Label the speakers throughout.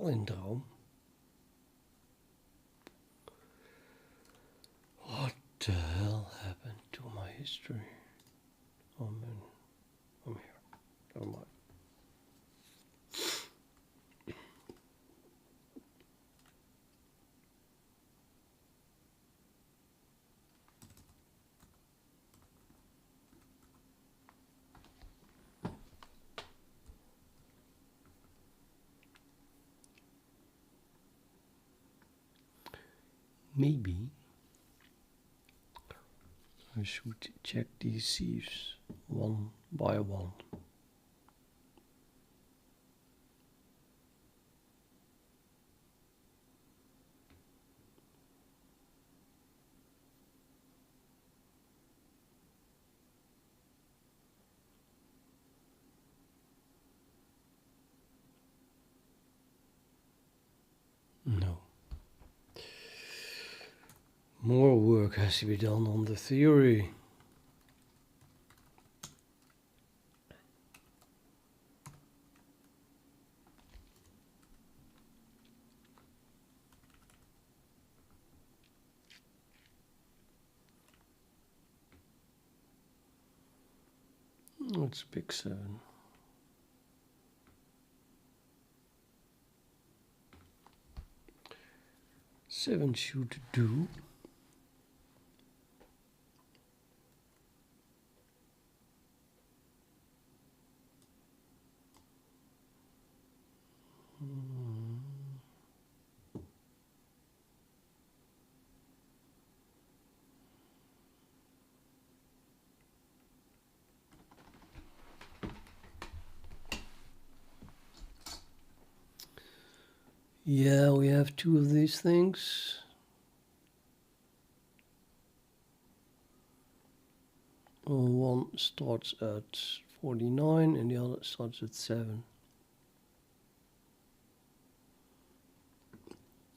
Speaker 1: palindroom. What the hell happened to my history? Oh man, I'm here. Never mind. Maybe I should check these sieves one by one. No. More work has to be done on the theory. It's big 7. Seven should do. Yeah, we have 2 of these things. One starts at 49 and the other starts at 7.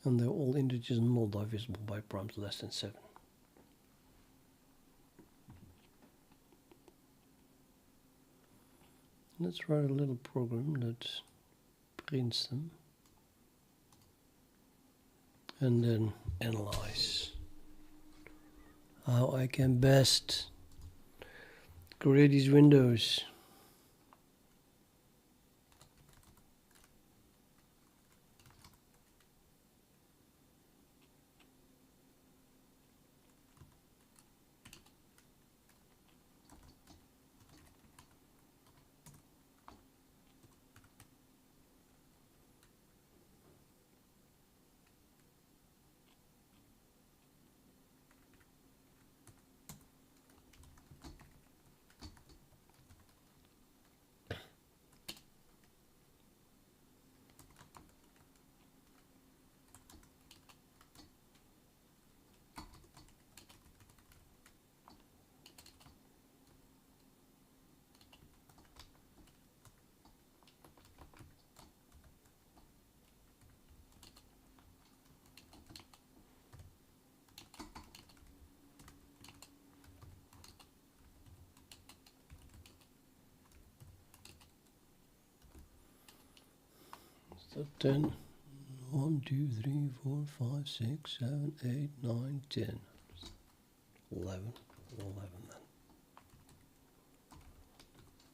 Speaker 1: And they're all integers not divisible by primes less than 7. Let's write a little program that prints them. And then analyze how I can best create these windows. So 10, 1, 2, 3, 4, 5, 6, 7, 8, 9, 10, 11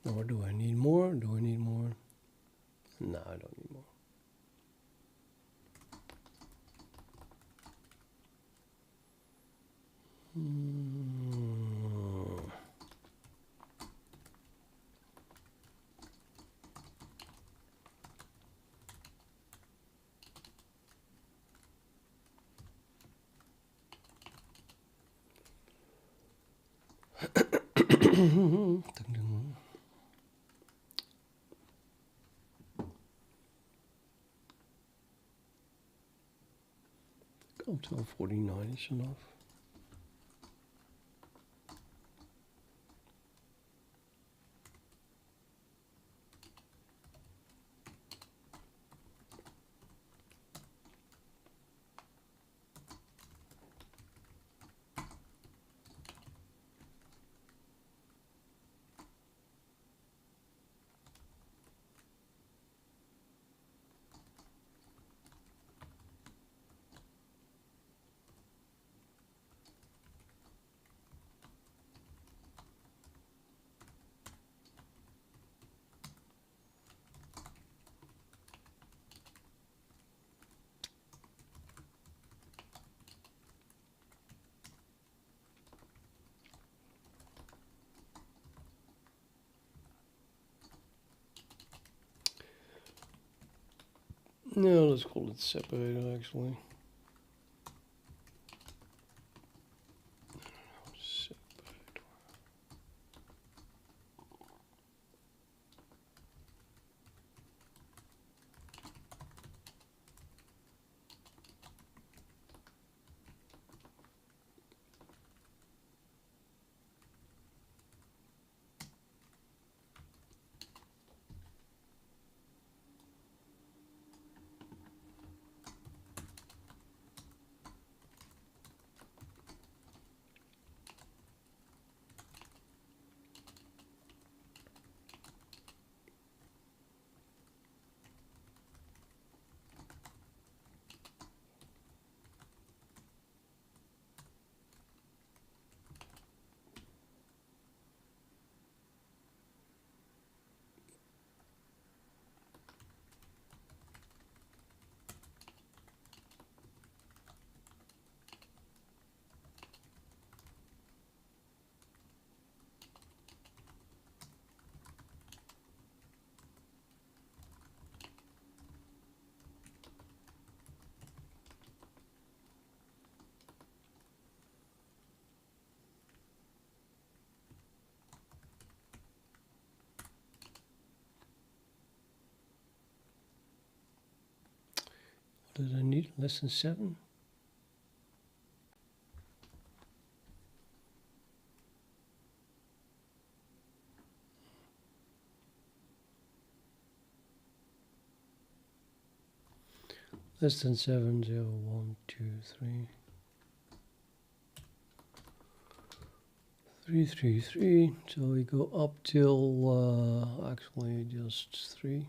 Speaker 1: then. Or do I need more? Do I need more? No, I don't need more. Until 49 is enough. No, let's call it separator actually. What did I need? Less than 7? Less than 7, 0, 1, 2, 3. 3, 3, 3. So we go up till actually just 3.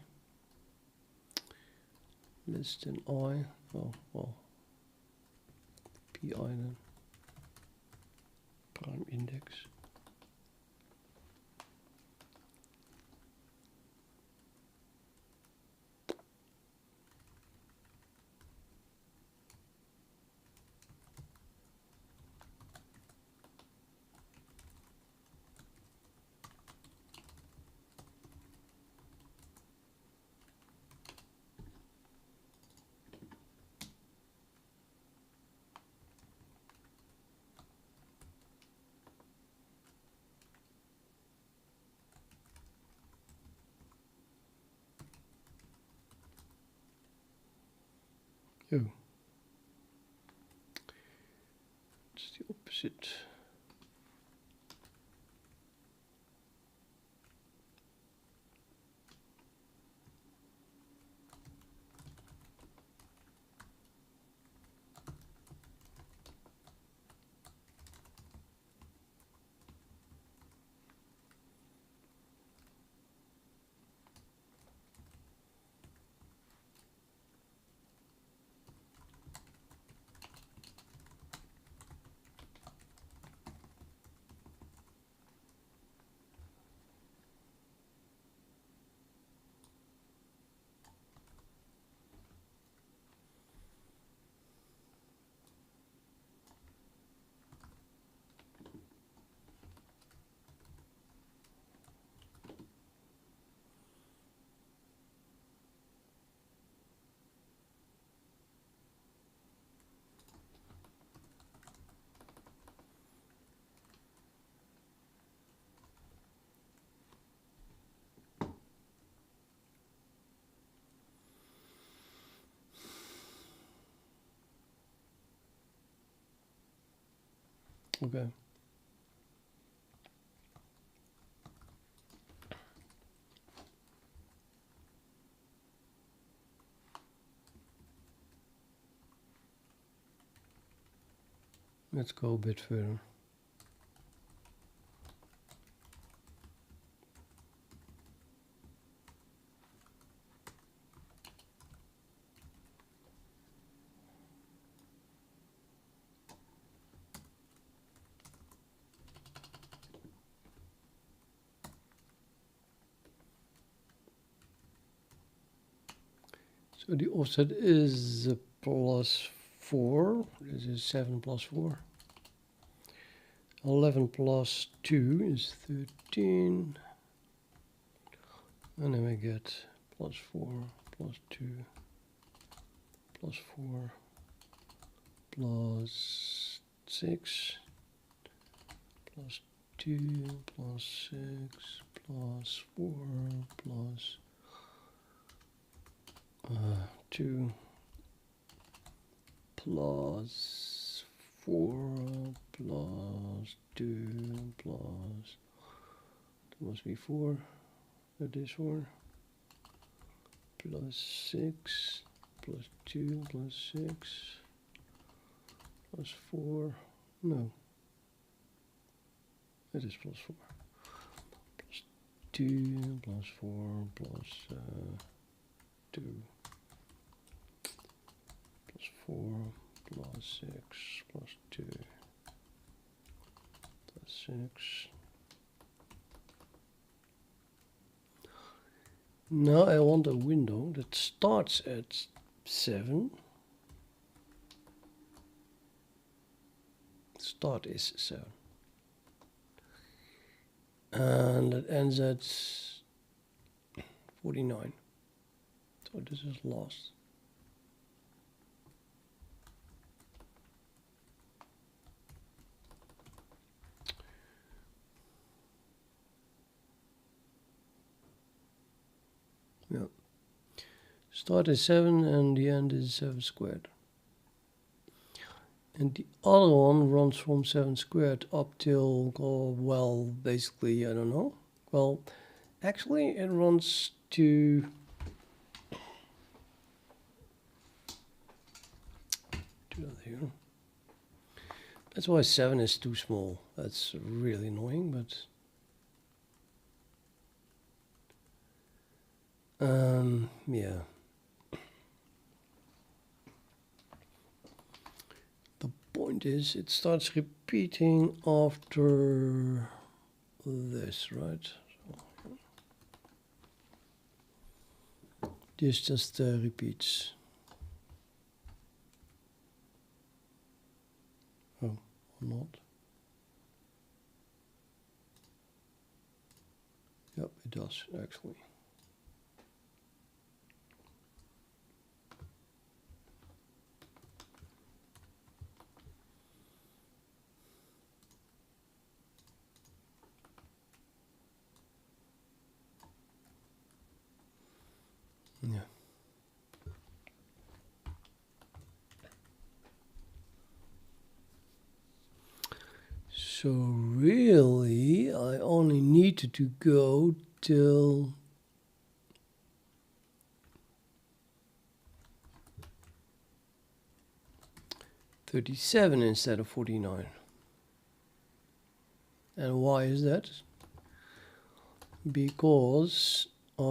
Speaker 1: Less than I. Oh, well. PI then. Prime index. Oh. It's the opposite. Okay. Let's go a bit further. So the offset is +4. This is 7 plus 4. 11 plus 2 is 13. And then we get +4 plus 2, plus 4 plus 6 plus 2 plus 6 plus 4 plus 2 plus 4 plus 2 plus, that must be 4, that is 4, plus 6 plus 2 plus 6 plus 4, no, it is plus 4, plus 2 plus 4 plus 2 plus 4 plus 6 plus 2 plus 6. Now I want a window that starts at 7. Start is 7. And it ends at 49. So this is lost. Yeah. Start is 7 and the end is 7 squared. And the other one runs from 7 squared up till, well, basically, I don't know. Well, actually it runs to here. That's why 7 is too small. That's really annoying, but yeah. The point is, it starts repeating after this, right? So this just repeats. Oh, or not. Yep, it does actually. Yeah. So really, I only needed to go till 37 instead of 49. And why is that? Because I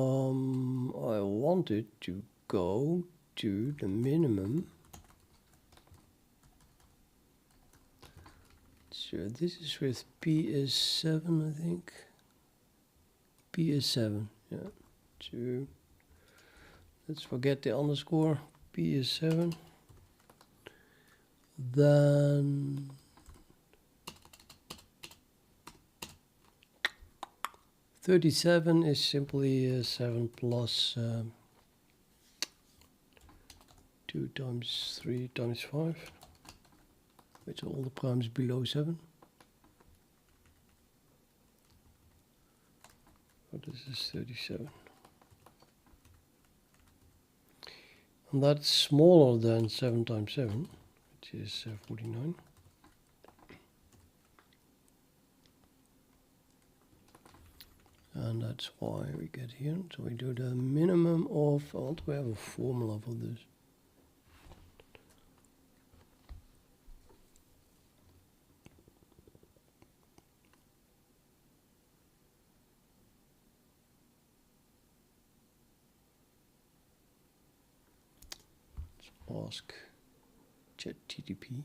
Speaker 1: wanted to go to the minimum. So this is with P is 7, I think. P is 7, yeah. So let's forget the underscore. P is 7. Then (37) is simply 7 plus 2 times 3 times 5, which are all the primes below 7. So this is 37. And that's smaller than 7 times 7, which is 49. And that's why we get here. So we do the minimum of, I want to have a formula for this. Let's ask ChatGPT.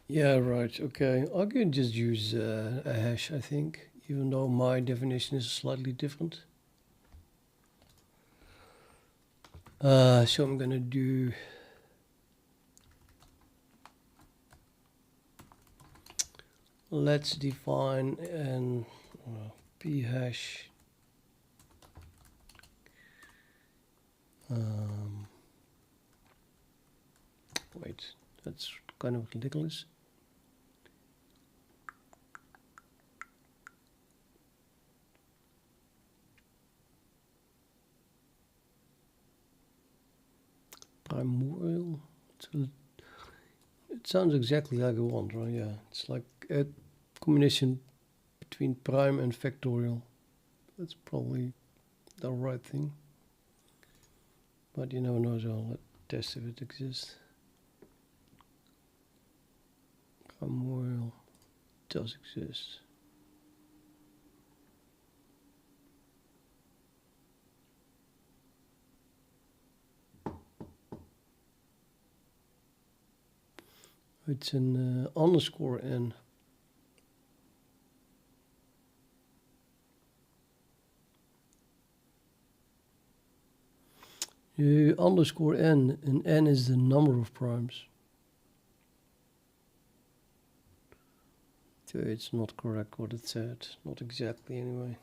Speaker 1: Yeah, right. Okay, I can just use a hash, I think, even though my definition is slightly different. So I'm gonna do let's define an p hash wait, that's kind of ridiculous. Primorial. So it sounds exactly like I want, right? Yeah, it's like a combination between prime and factorial. That's probably the right thing. But you never know, so let's test if it exists. Primorial does exist. It's an underscore n. Underscore n, and n is the number of primes. So it's not correct what it said, not exactly anyway.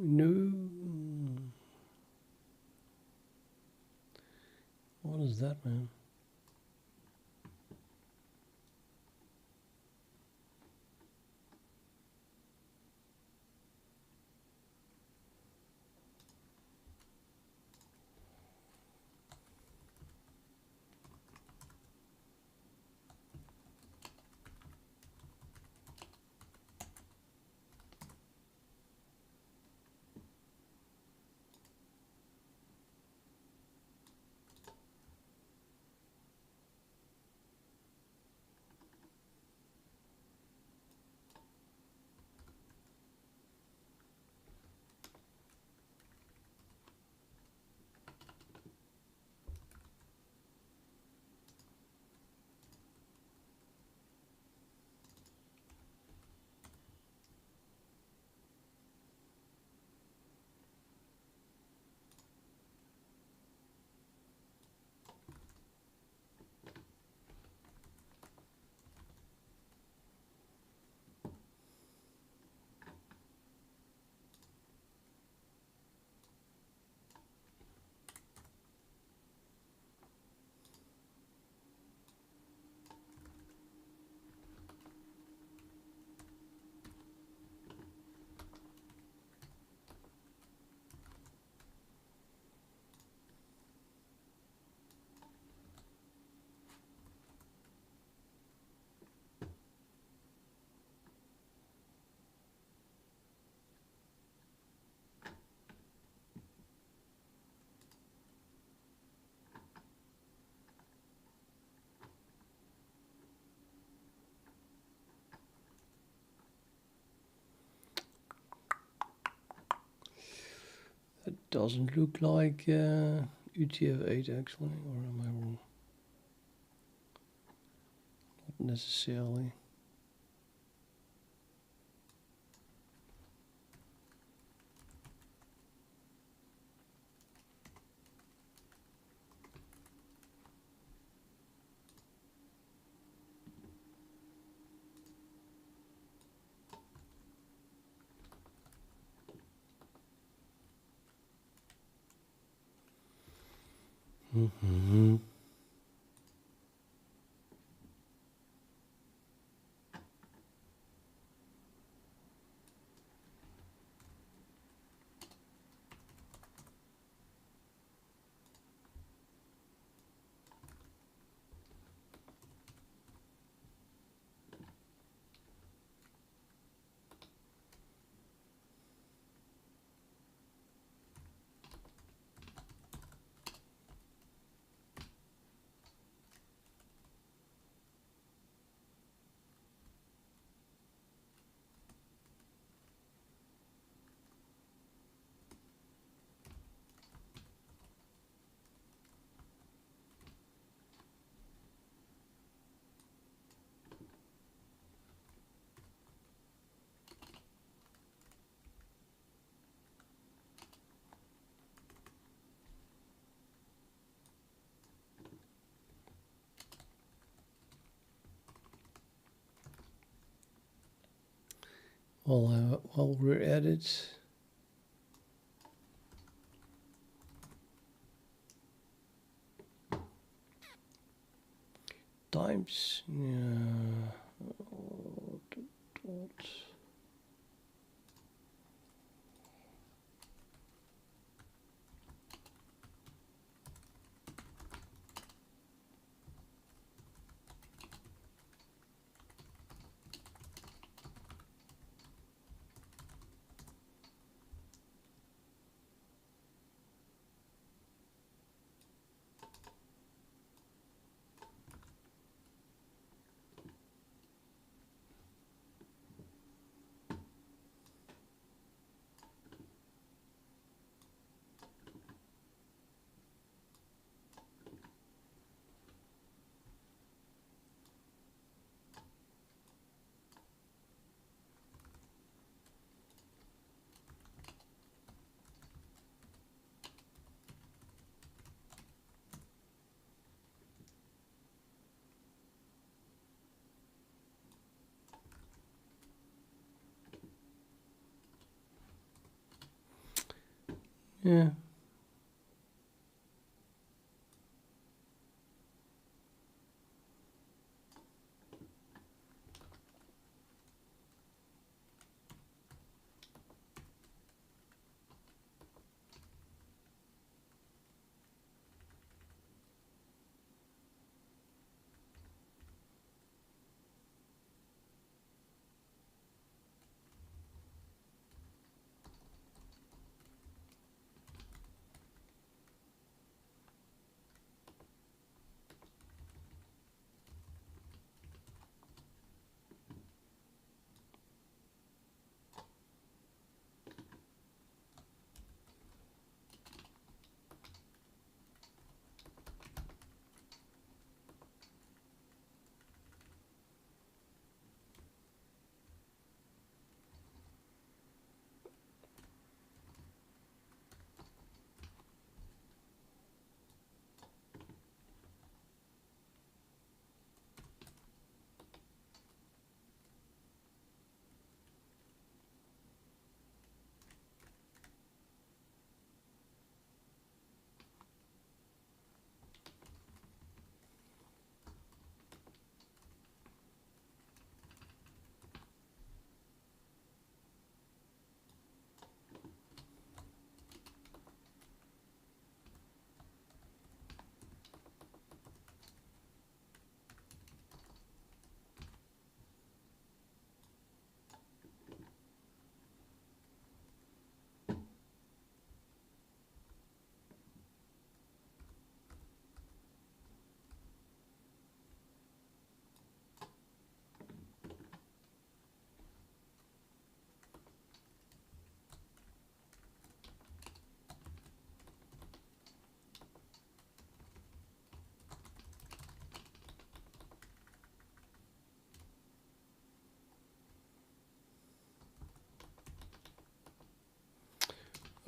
Speaker 1: No. What is that, man? That doesn't look like UTF-8 actually, or am I wrong? Not necessarily. Mm-hmm. While we're at it, times, yeah. Yeah.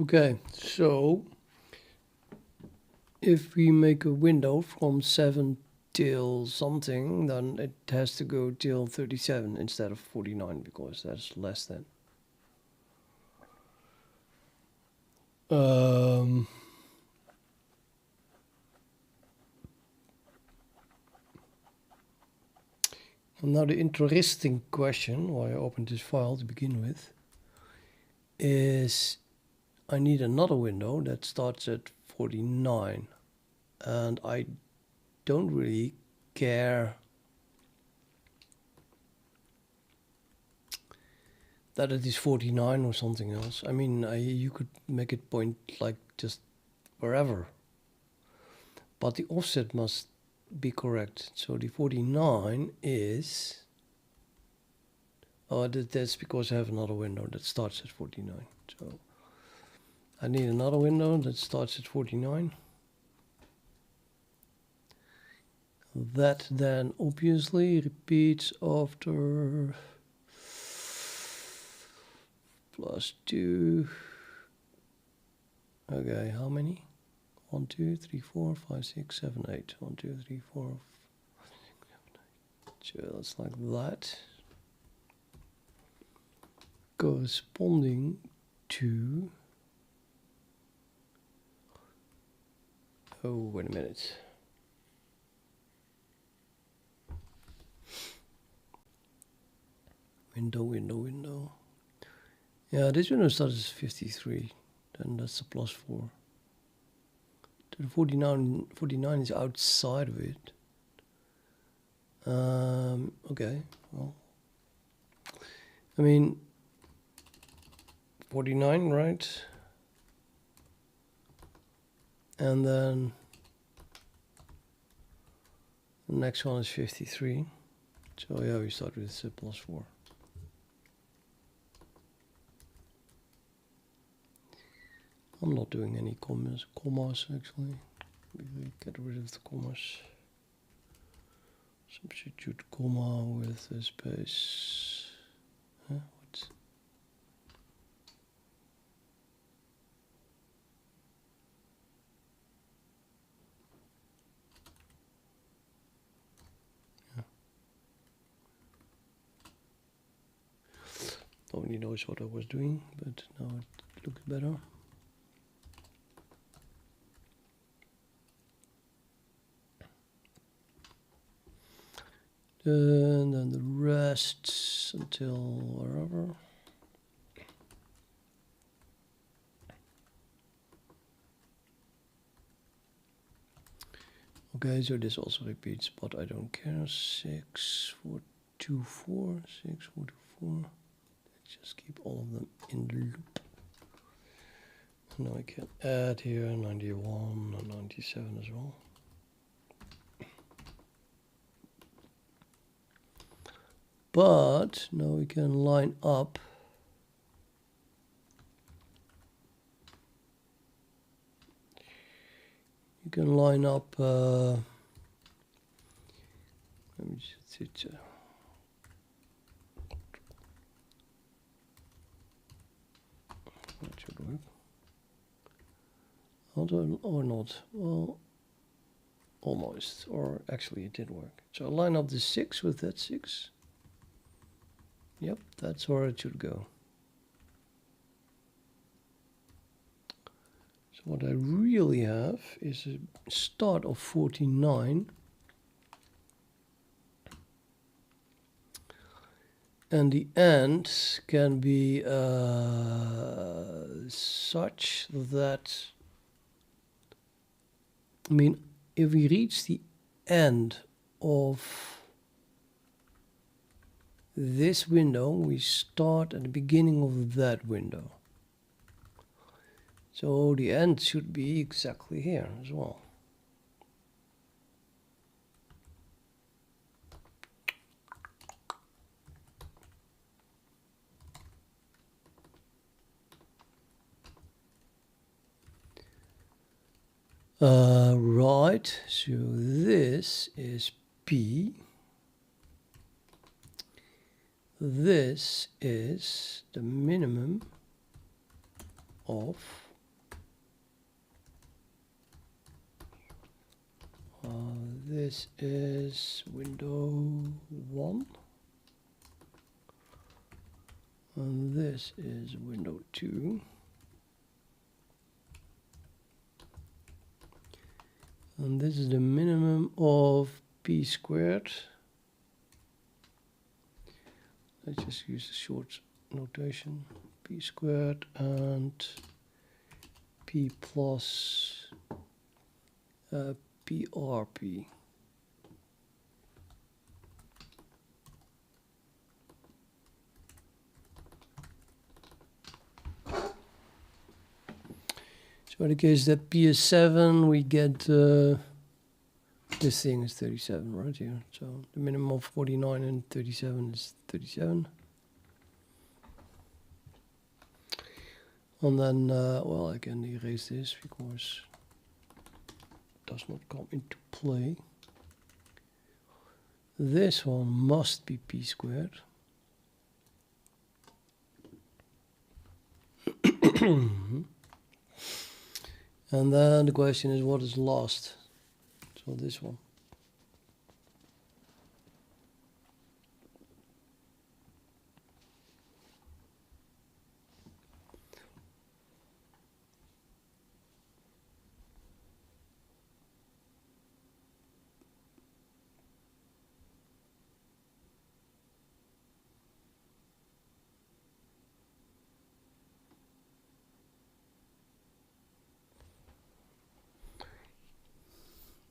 Speaker 1: Okay, so if we make a window from 7 till something, then it has to go till 37 instead of 49 because that's less than. Now the interesting question, why I opened this file to begin with, is I need another window that starts at 49, and I don't really care that it is 49 or something else. I mean, you could make it point like just wherever, but the offset must be correct. So the 49 is, oh, that's because I have another window that starts at 49. So I need another window that starts at 49. That then obviously repeats after +2. Okay, how many? 1, 2, 3, 4, 5, 6, 7, 8. 1, 2, 3, 4, 5, 6, 7, 8. So that's like that. Corresponding to... Oh, wait a minute. Window. Yeah, this window starts as 53. Then that's a +4. The 49 is outside of it. Okay, well, I mean, 49, right? And then the next one is 53. So yeah, we start with +4. I'm not doing any commas actually. We get rid of the commas. Substitute comma with a space. What? Yeah. Nobody knows what I was doing, but now it looks better. And then the rest until wherever. Okay, so this also repeats, but I don't care. 6, 4, 2, 4, 6, 4, 2, 4. Let's just keep all of them in the loop. And now I can add here 91 and 97 as well. But now we can line up you can line up let me just see that should work. Although or not. Well, almost, or actually it did work. So line up the 6 with that 6. Yep, that's where it should go. So what I really have is a start of 49. And the end can be such that, I mean, if we reach the end of this window, we start at the beginning of that window. So the end should be exactly here as well. Right, so this is P. This is the minimum of this is window 1 and this is window 2. And this is the minimum of p squared. Let's just use the short notation. P squared and p plus PRP. So in the case that P is 7, we get this thing is 37 right here. So the minimum of 49 and 37 is 37. And then, well, I can erase this because it does not come into play. This one must be P squared. And then the question is, what is lost? So this one.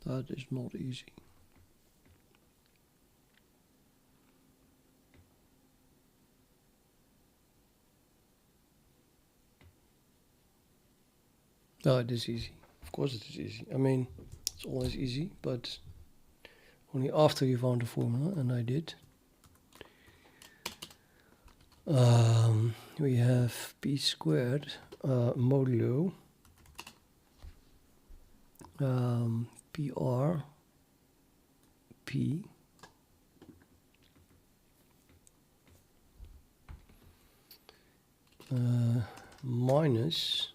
Speaker 1: That is not easy. No, it is easy. Of course it is easy. I mean, it's always easy, but only after you found the formula, and I did. We have p squared modulo PR P minus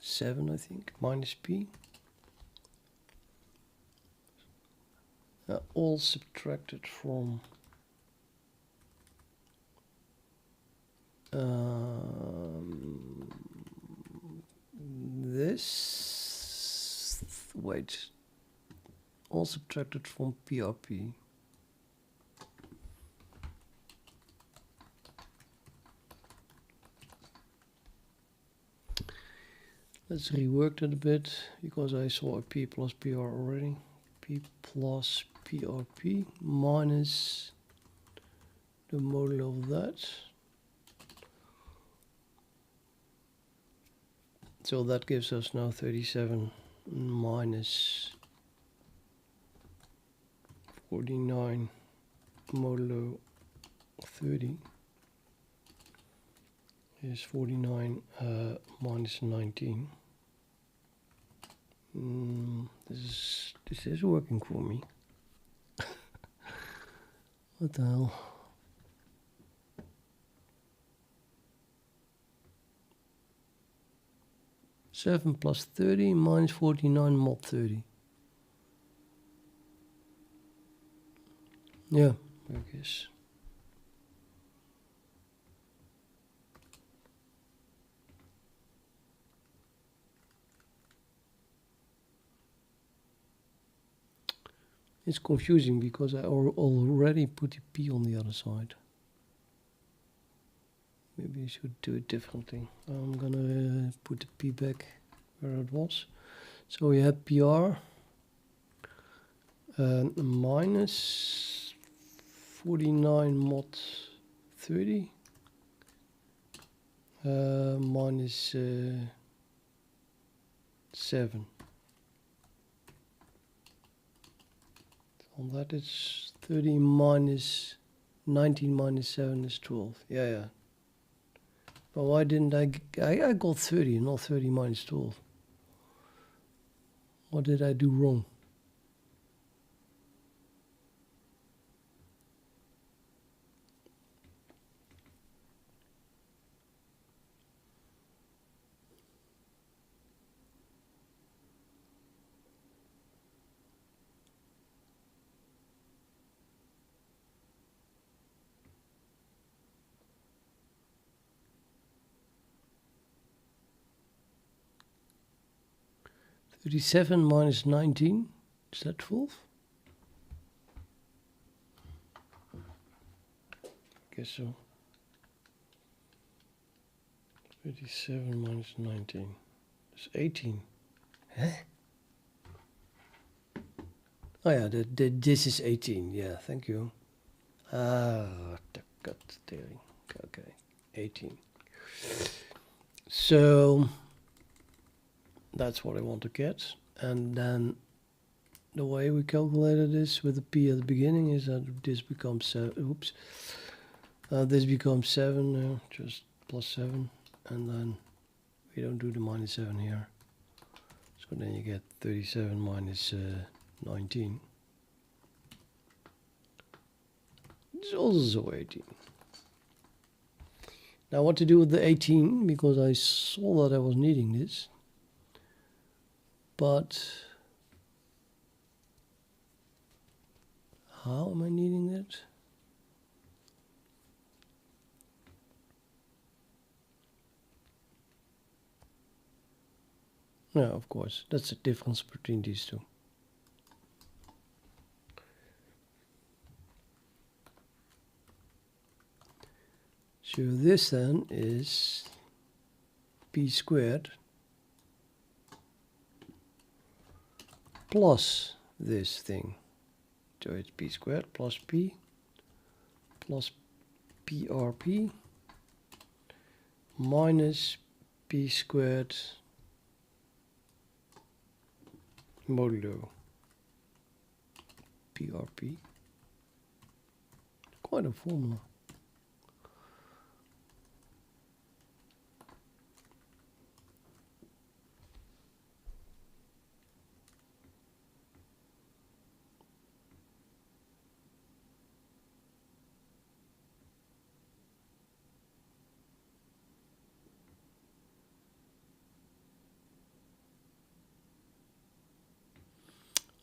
Speaker 1: 7, I think, minus P, all subtracted from this. this, wait, all subtracted from PRP. Let's rework that a bit, because I saw a P plus PR already. P plus PRP minus the model of that. So that gives us now 37 minus 49 modulo 30 is 49 minus 19. This is working for me. What the hell? Seven plus 30 minus 49 mod 30. Yeah, I guess. It's confusing because I already put the P on the other side. Maybe I should do it differently. I'm gonna put the P back where it was. So we had PR minus 49 mod 30 minus 7. On that it's 30 minus 19 minus 7 is 12. Yeah. But why didn't I got 30, not 30 minus 12. What did I do wrong? $37 minus 19, is that 12? I guess so. 37 minus 19, that's 18. Huh? Oh yeah, this is 18, yeah, thank you. Okay, 18. So that's what I want to get, and then the way we calculated this with the P at the beginning is that this becomes 7. This becomes 7 now, just plus 7, and then we don't do the minus 7 here. So then you get 37 minus 19. It's also 18. Now what to do with the 18, because I saw that I was needing this. But how am I needing it? No, of course, that's the difference between these two. So this then is P squared plus this thing. So it's P squared plus P plus PRP minus P squared modulo PRP. Quite a formula.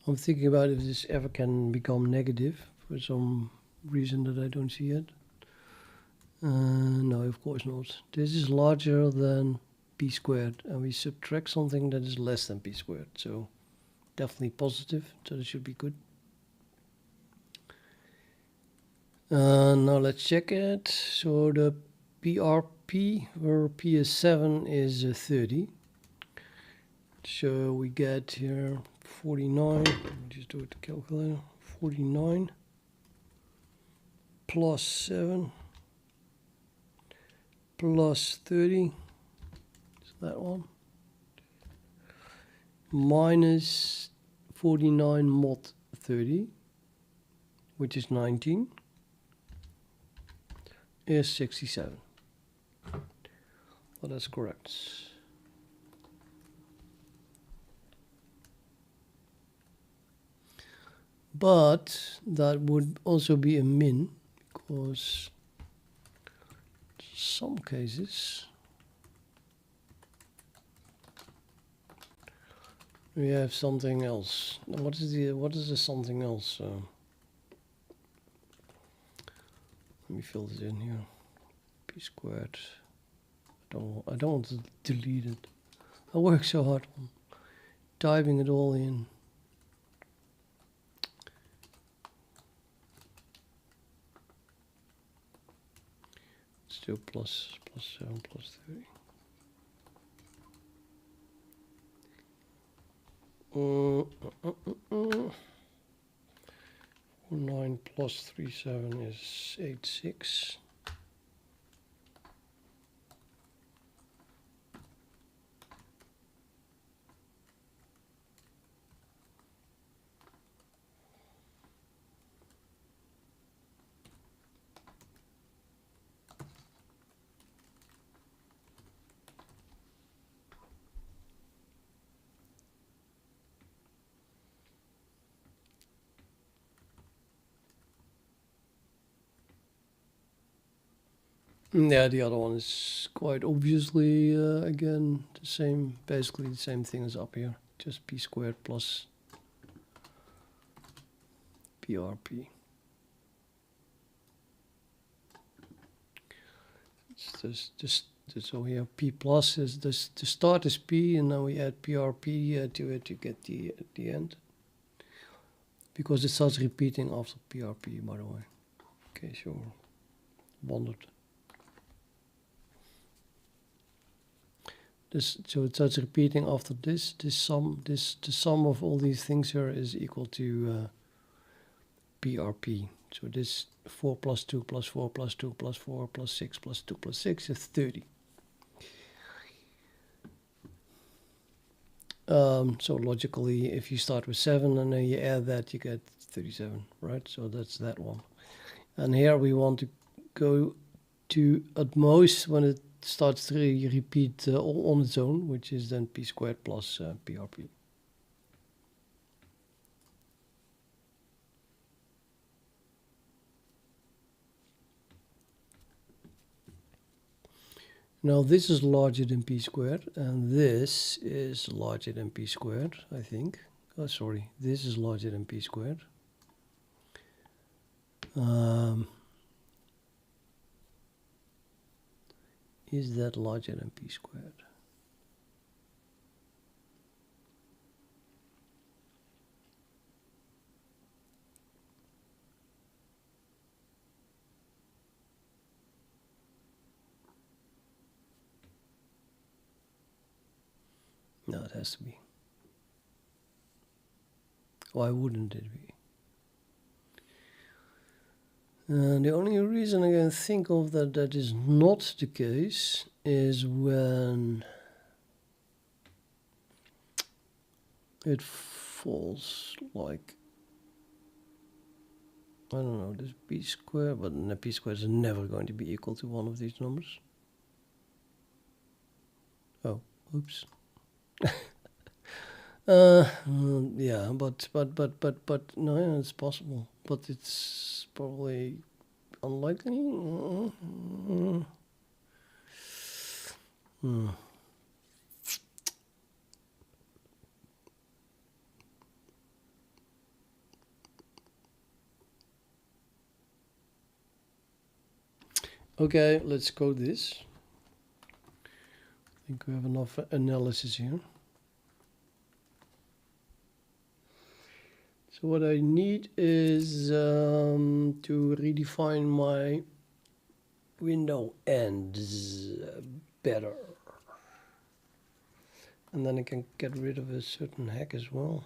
Speaker 1: I'm thinking about if this ever can become negative for some reason that I don't see yet. No, of course not. This is larger than p squared, and we subtract something that is less than p squared. So definitely positive, so that should be good. Now let's check it. So the PRP, where P is 7, is 30. So we get here 49. Let me just do it to calculator. 49 plus 7 plus 30. Is that one? Minus 49 mod 30, which is 19, is 67. Well, that's correct. But that would also be a min, because some cases we have something else. What is the something else? Let me fill this in here. P squared. I don't want to delete it. I work so hard on typing it all in. Let's do plus 7 plus 30. 9 plus 37 is 86. Yeah, the other one is quite obviously, again, the same, basically the same thing as up here. Just p squared plus PRP. It's just so we have p plus, is this, the start is p, and then we add PRP to it to get the end. Because it starts repeating after PRP, by the way. In case you wondered. So it starts repeating after this. The sum of all these things here is equal to PRP. So this 4 plus 2 plus 4 plus 2 plus 4 plus 6 plus 2 plus 6 is 30. So logically, if you start with 7 and then you add that, you get 37, right? So that's that one. And here we want to go to at most when it starts to repeat all on its own, which is then p squared plus PRP. Now this is larger than p squared, and this is larger than p squared, I think. Oh, sorry, this is larger than p squared. Is that larger than p squared? No, it has to be. Why wouldn't it be? The only reason I can think of that is not the case is when it falls like, I don't know, this p squared, but the p squared is never going to be equal to one of these numbers. Oh, oops. Yeah, but no, yeah, it's possible, but it's probably unlikely. Okay, let's code this. think we have enough analysis here. So what I need is to redefine my window ends better. And then I can get rid of a certain hack as well.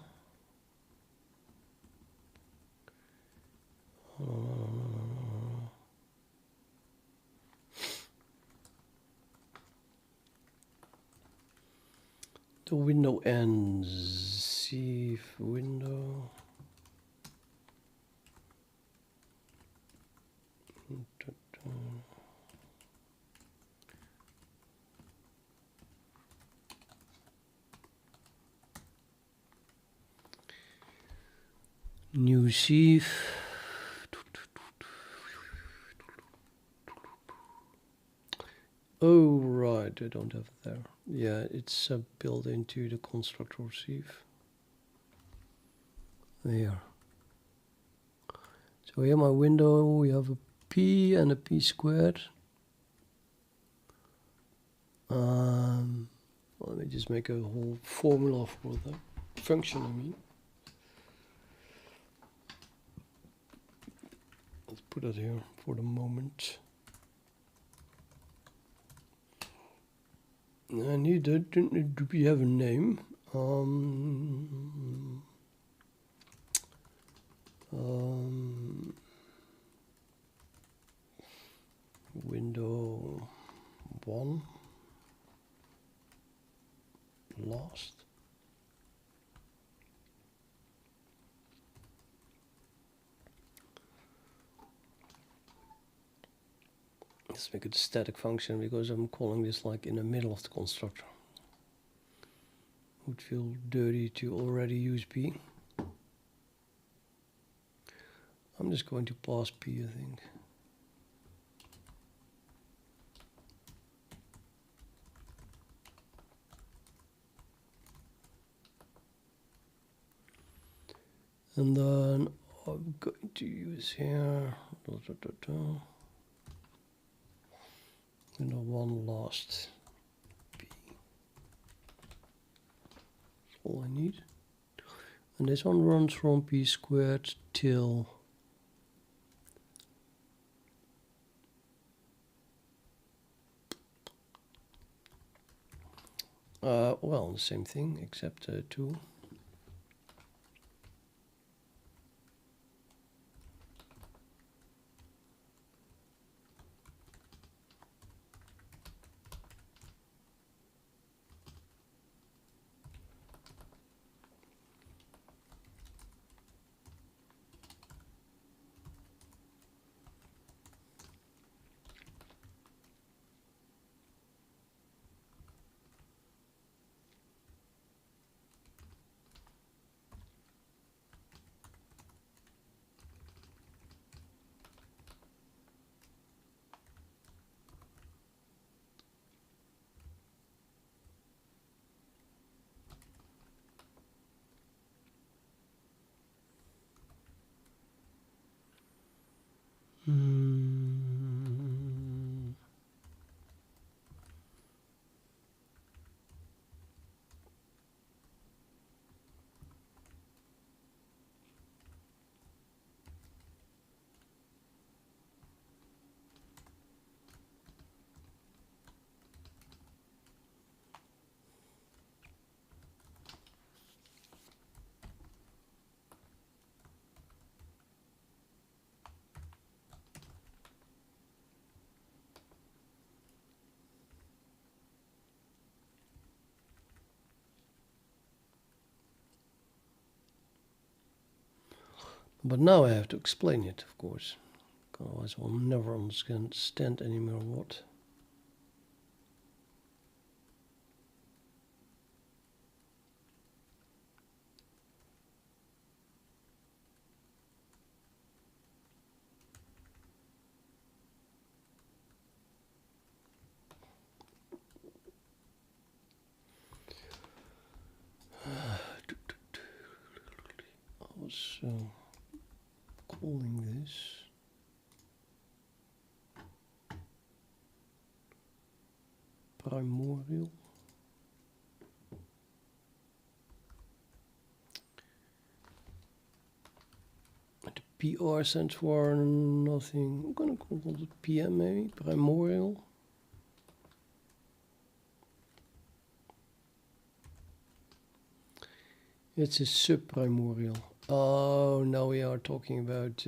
Speaker 1: The window ends, see window. New sieve. Oh right, I don't have it there. Yeah, it's built into the constructor sieve. There. So here my window, we have a P and a P squared. Let me just make a whole formula for the function, I mean. Let's put it here for the moment. I need that. Do we have a name? Window 1 lost. Let's make it a static function because I'm calling this like in the middle of the constructor. Would feel dirty to already use P. I'm just going to pass P, I think. And then I'm going to use here window 1 lost P. That's all I need. And this one runs from P squared till well, the same thing except 2. But now I have to explain it, of course. Otherwise I'll never understand anymore what. So calling this Primorial. PR stands for nothing. I'm gonna call it PM maybe, Primorial. It's a subprimorial. Oh, now we are talking about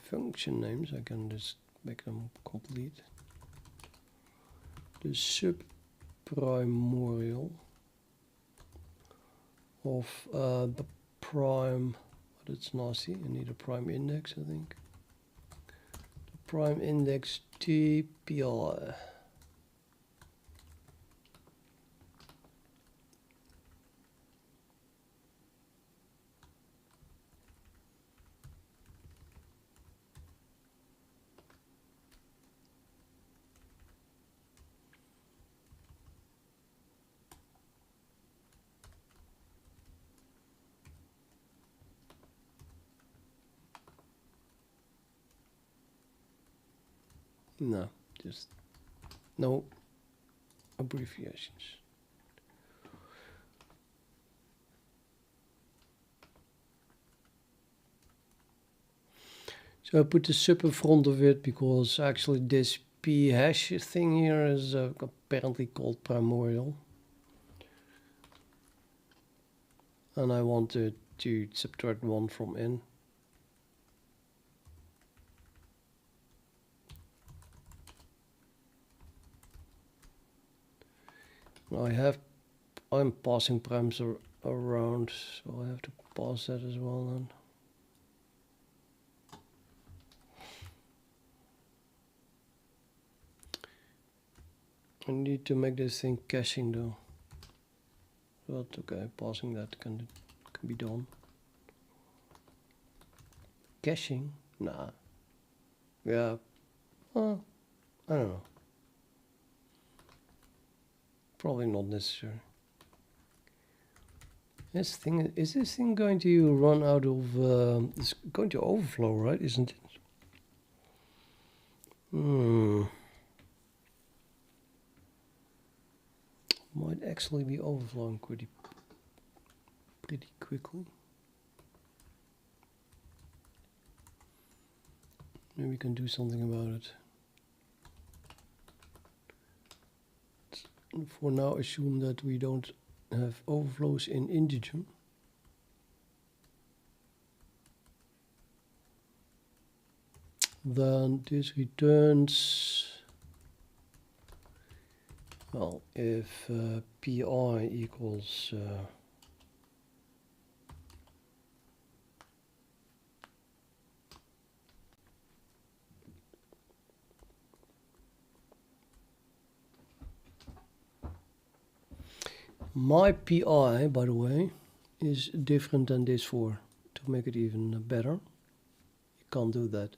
Speaker 1: function names. I can just make them complete. The subprimorial of the prime, but it's nasty. I need a prime index, I think. The prime index TPI. No, just no abbreviations. So I put the sub in front of it because actually this p hash thing here is apparently called primorial. And I wanted to subtract 1 from n. I'm passing primes around, so I have to pass that as well then. I need to make this thing caching though. But okay, passing that can be done. Caching? Nah. Yeah. I don't know. Probably not necessary. Is this thing going to run out of? It's going to overflow, right? Isn't it? Might actually be overflowing pretty quickly. Maybe we can do something about it. For now, assume that we don't have overflows in integer. Then this returns, well, if pi equals my pi, by the way, is different than this 4. To make it even better, you can't do that.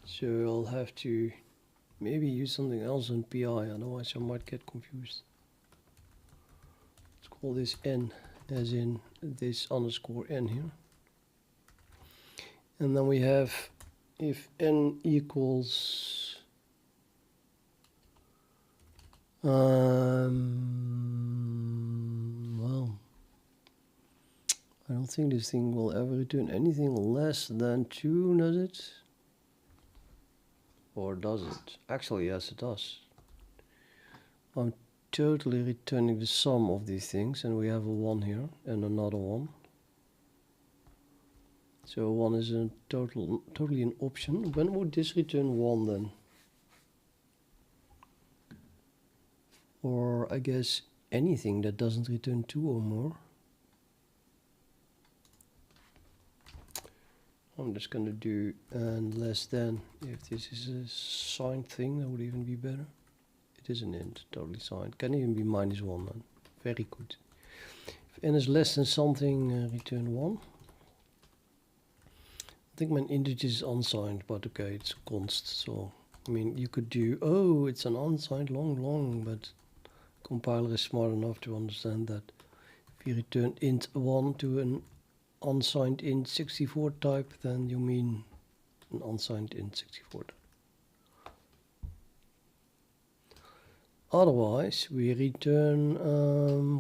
Speaker 1: So I'll have to maybe use something else than pi, otherwise I might get confused. Let's call this n, as in this underscore n here. And then we have, if n equals well, I don't think this thing will ever return anything less than 2, does it? Or does it? Actually, yes, it does. I'm totally returning the sum of these things, and we have a 1 here and another 1. So 1 is a totally an option. When would this return 1 then? Or I guess anything that doesn't return 2 or more. I'm just going to do and less than. If this is a signed thing, that would even be better. It is an int, totally signed. Can even be -1 then. Very good. If n is less than something, return 1. I think my integer is unsigned, but okay, it's const. So I mean, you could do, oh, it's an unsigned long, but compiler is smart enough to understand that if you return int 1 to an unsigned int 64 type, then you mean an unsigned int 64 type. Otherwise, we return,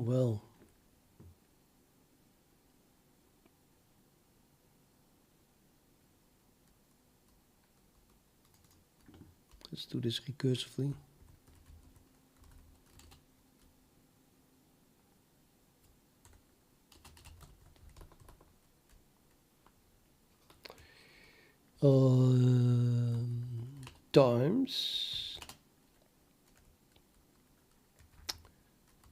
Speaker 1: well, Let's do this recursively. Times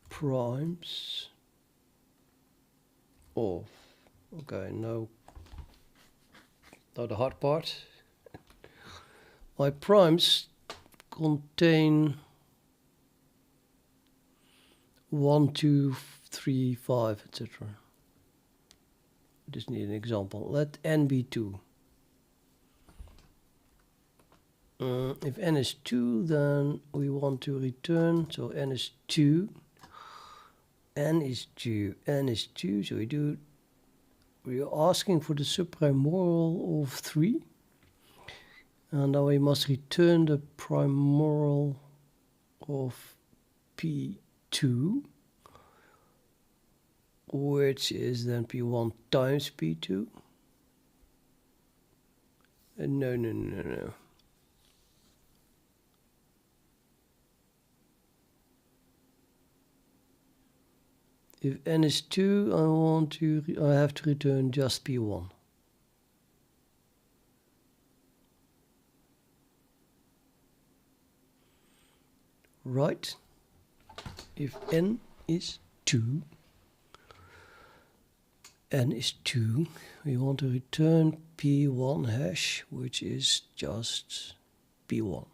Speaker 1: primes of, okay, now the hard part. My primes contain 1, 2, 3, 5, etc. Just need an example. Let n be 2. If n is 2, then we want to return, so n is 2. N is 2, n is 2, so we are asking for the subprimorial of 3. And now we must return the primorial of P2, which is then P1 times P2. No. If n is 2, I have to return just P1. Right. If n is 2, we want to return P1 hash, which is just P1.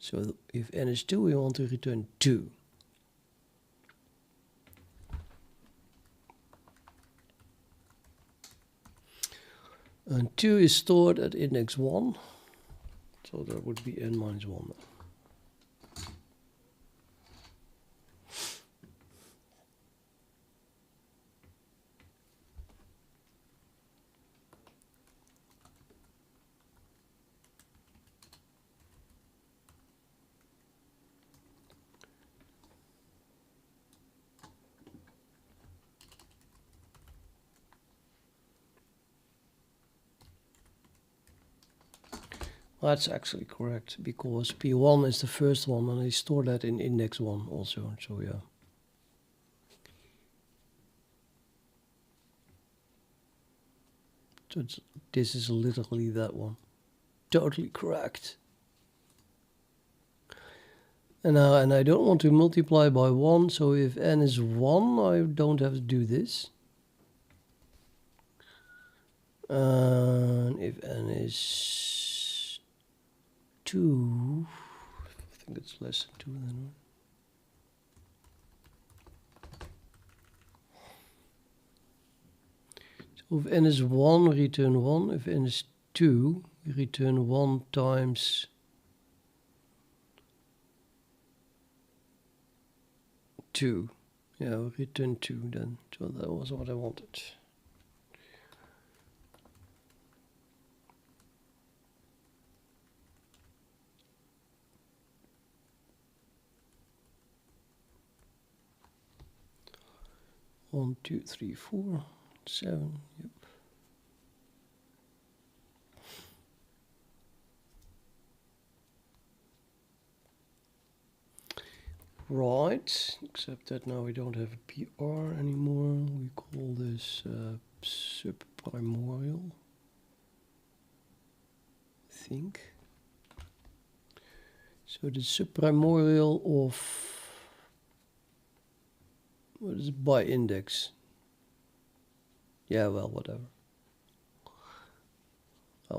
Speaker 1: So if n is 2, we want to return 2. And 2 is stored at index 1. So that would be n minus 1. That's actually correct, because P1 is the first one and I store that in index 1 also, so yeah. So this is literally that one. Totally correct. And I don't want to multiply by 1, so if n is 1, I don't have to do this. And if n is 2, I think it's less than 2 then. So if n is 1, we return 1. If n is 2, we return 1 times 2. Yeah, we return 2 then. So that was what I wanted. One, 2, 3, 4, 7. Yep. Right, except that now we don't have a PR anymore. We call this subprimorial, I think. So the subprimorial of, what is it, by index? Yeah, well, whatever. I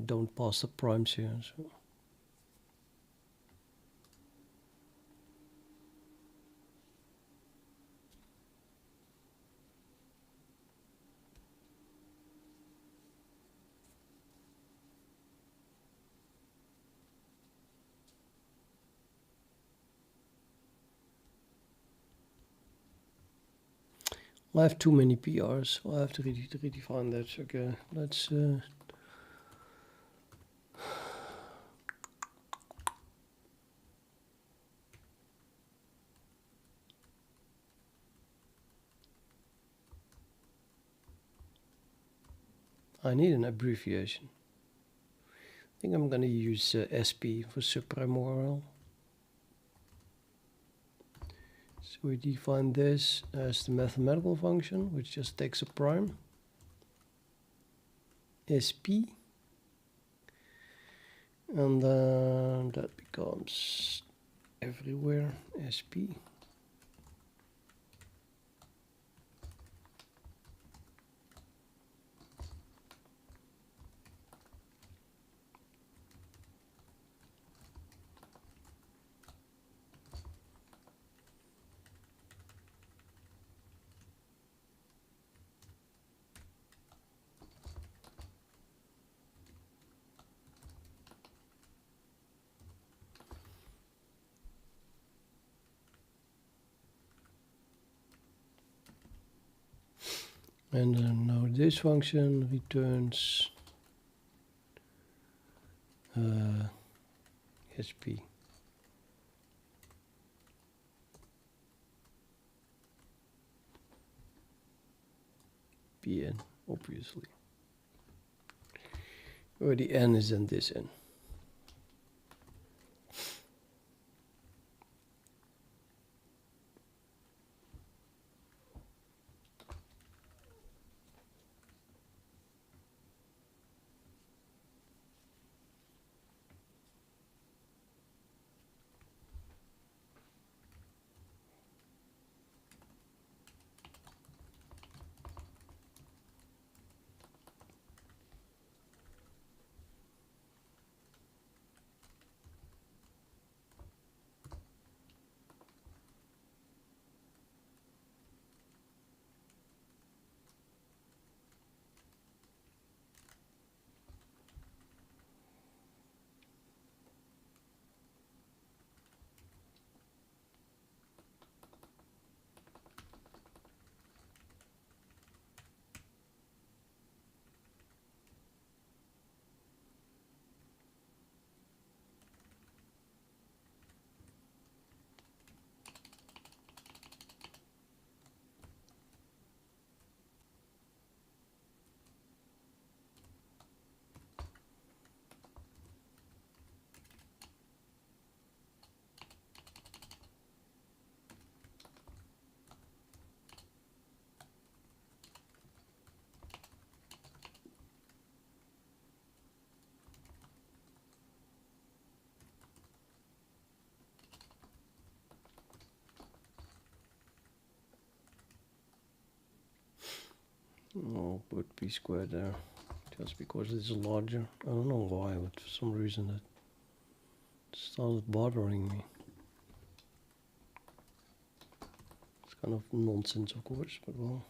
Speaker 1: don't pass the primes here, so. I have too many PRs, so I have to redefine that. Okay, let's I need an abbreviation. think I'm going to use SP for subprimorial. So we define this as the mathematical function, which just takes a prime, SP, and then that becomes everywhere SP. And then now this function returns SP. Bn, obviously. Where the n is in this n. I'll put p squared there, just because it's larger. I don't know why, but for some reason that started bothering me. It's kind of nonsense, of course, but well.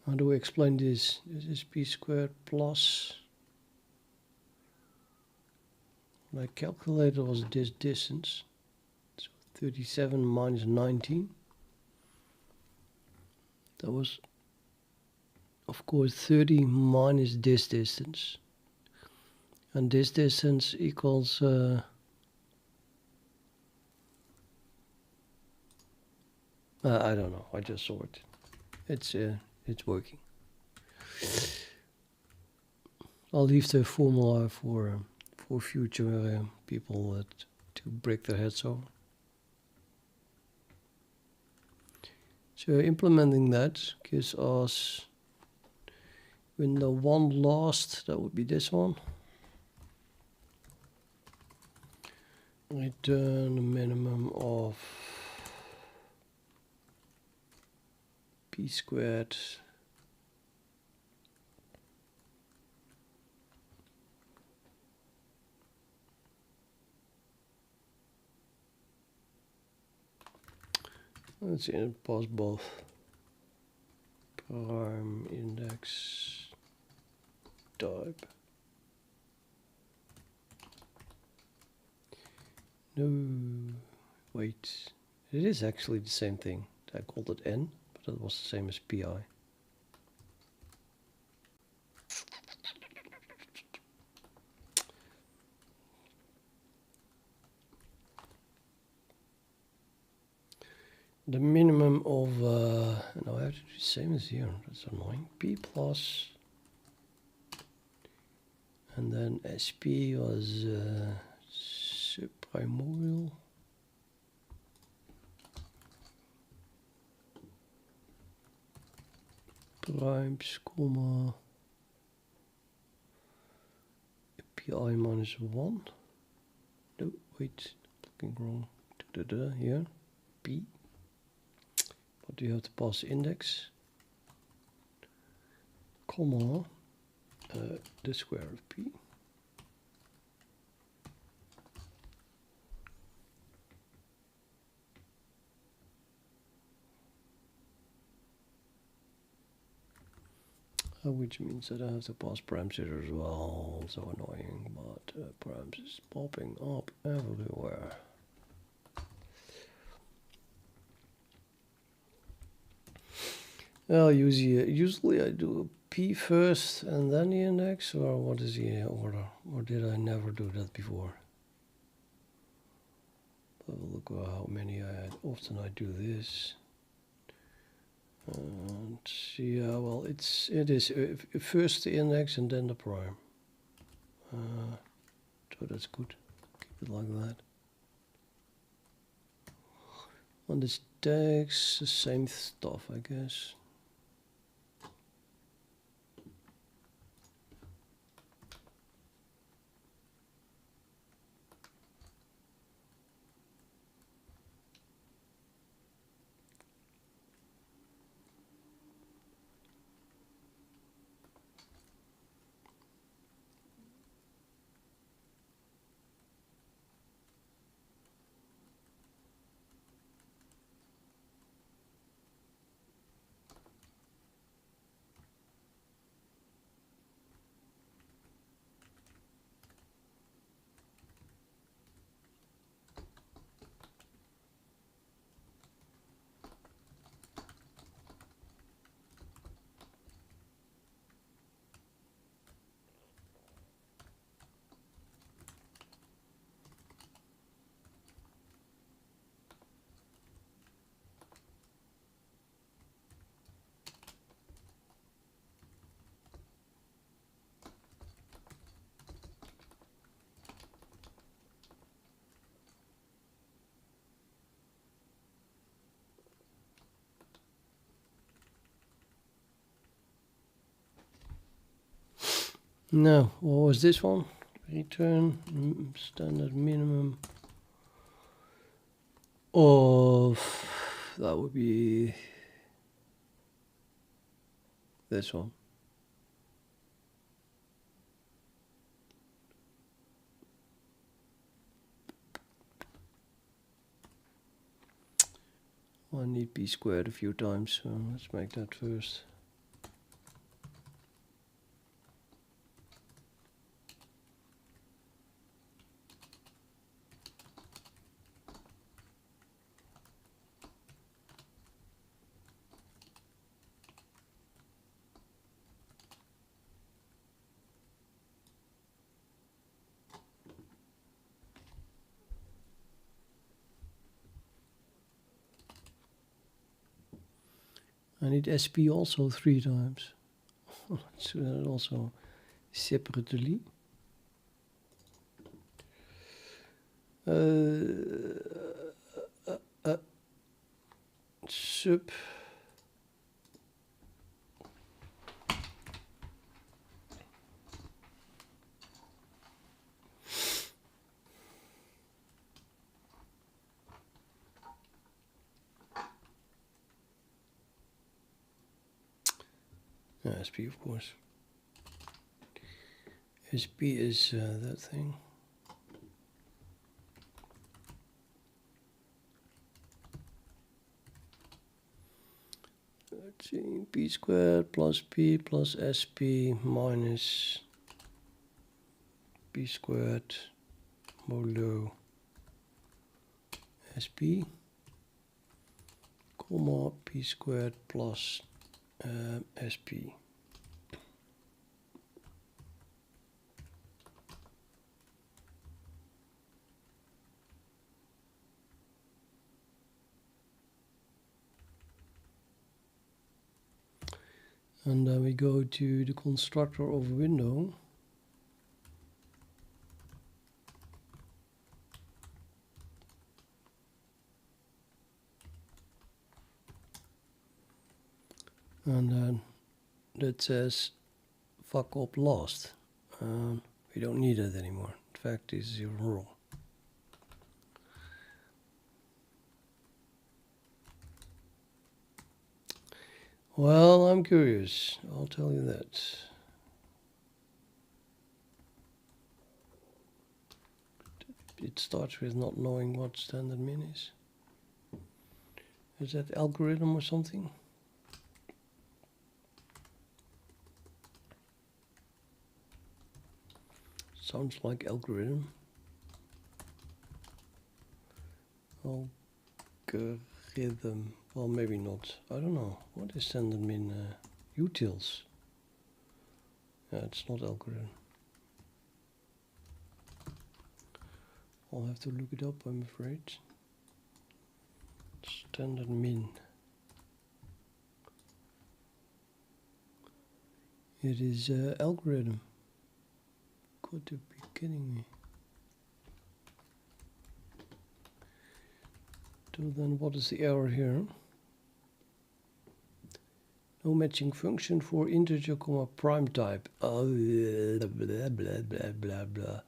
Speaker 1: How do we explain this? This is p squared plus, my calculator was this distance, so 37 minus 19. That was, of course, 30 minus this distance. And this distance equals I don't know, I just saw it. It's working. I'll leave the formula for future people to break their heads over. So implementing that gives us window 1 last, that would be this one. Return a minimum of p squared let's pass both prime index type. No, wait. It is actually the same thing. I called it N, but it was the same as PI. The minimum of, no, I have to do the same as here. That's annoying. P plus, and then SP was Primorial. Primes, comma, PI minus 1. No, wait, looking wrong. Here, P. What do you have to pass the index? Comma, the square of P. Which means that I have to pass params here as well. So annoying, but params is popping up everywhere. Well, usually I do a P first and then the index, or what is the order? Or did I never do that before? Have a look at how many I had. Often I do this. And yeah, well, it is first the index and then the prime. So that's good. Keep it like that. On this text, the same stuff, I guess. No, what was this one? Return standard minimum of, that would be this one. I need p squared a few times, so let's make that first. I need SP also 3 times. Let's do that also separately. Sub SP, of course. SP is that thing. Let's see, p squared plus p plus SP minus p squared modulo sp, comma p squared plus sp. And then we go to the constructor of window. And then that says fuck up last. We don't need it anymore. In fact, this is even wrong. Well, I'm curious. I'll tell you that. It starts with not knowing what standard min is. Is that algorithm or something? Sounds like algorithm. Algorithm. Well, maybe not. I don't know. What is standard min? Utils. Yeah, it's not algorithm. I'll have to look it up, I'm afraid. Standard min. It is algorithm. Got to be kidding me. So then what is the error here? No matching function for integer comma prime type. Oh, blah blah blah blah blah blah.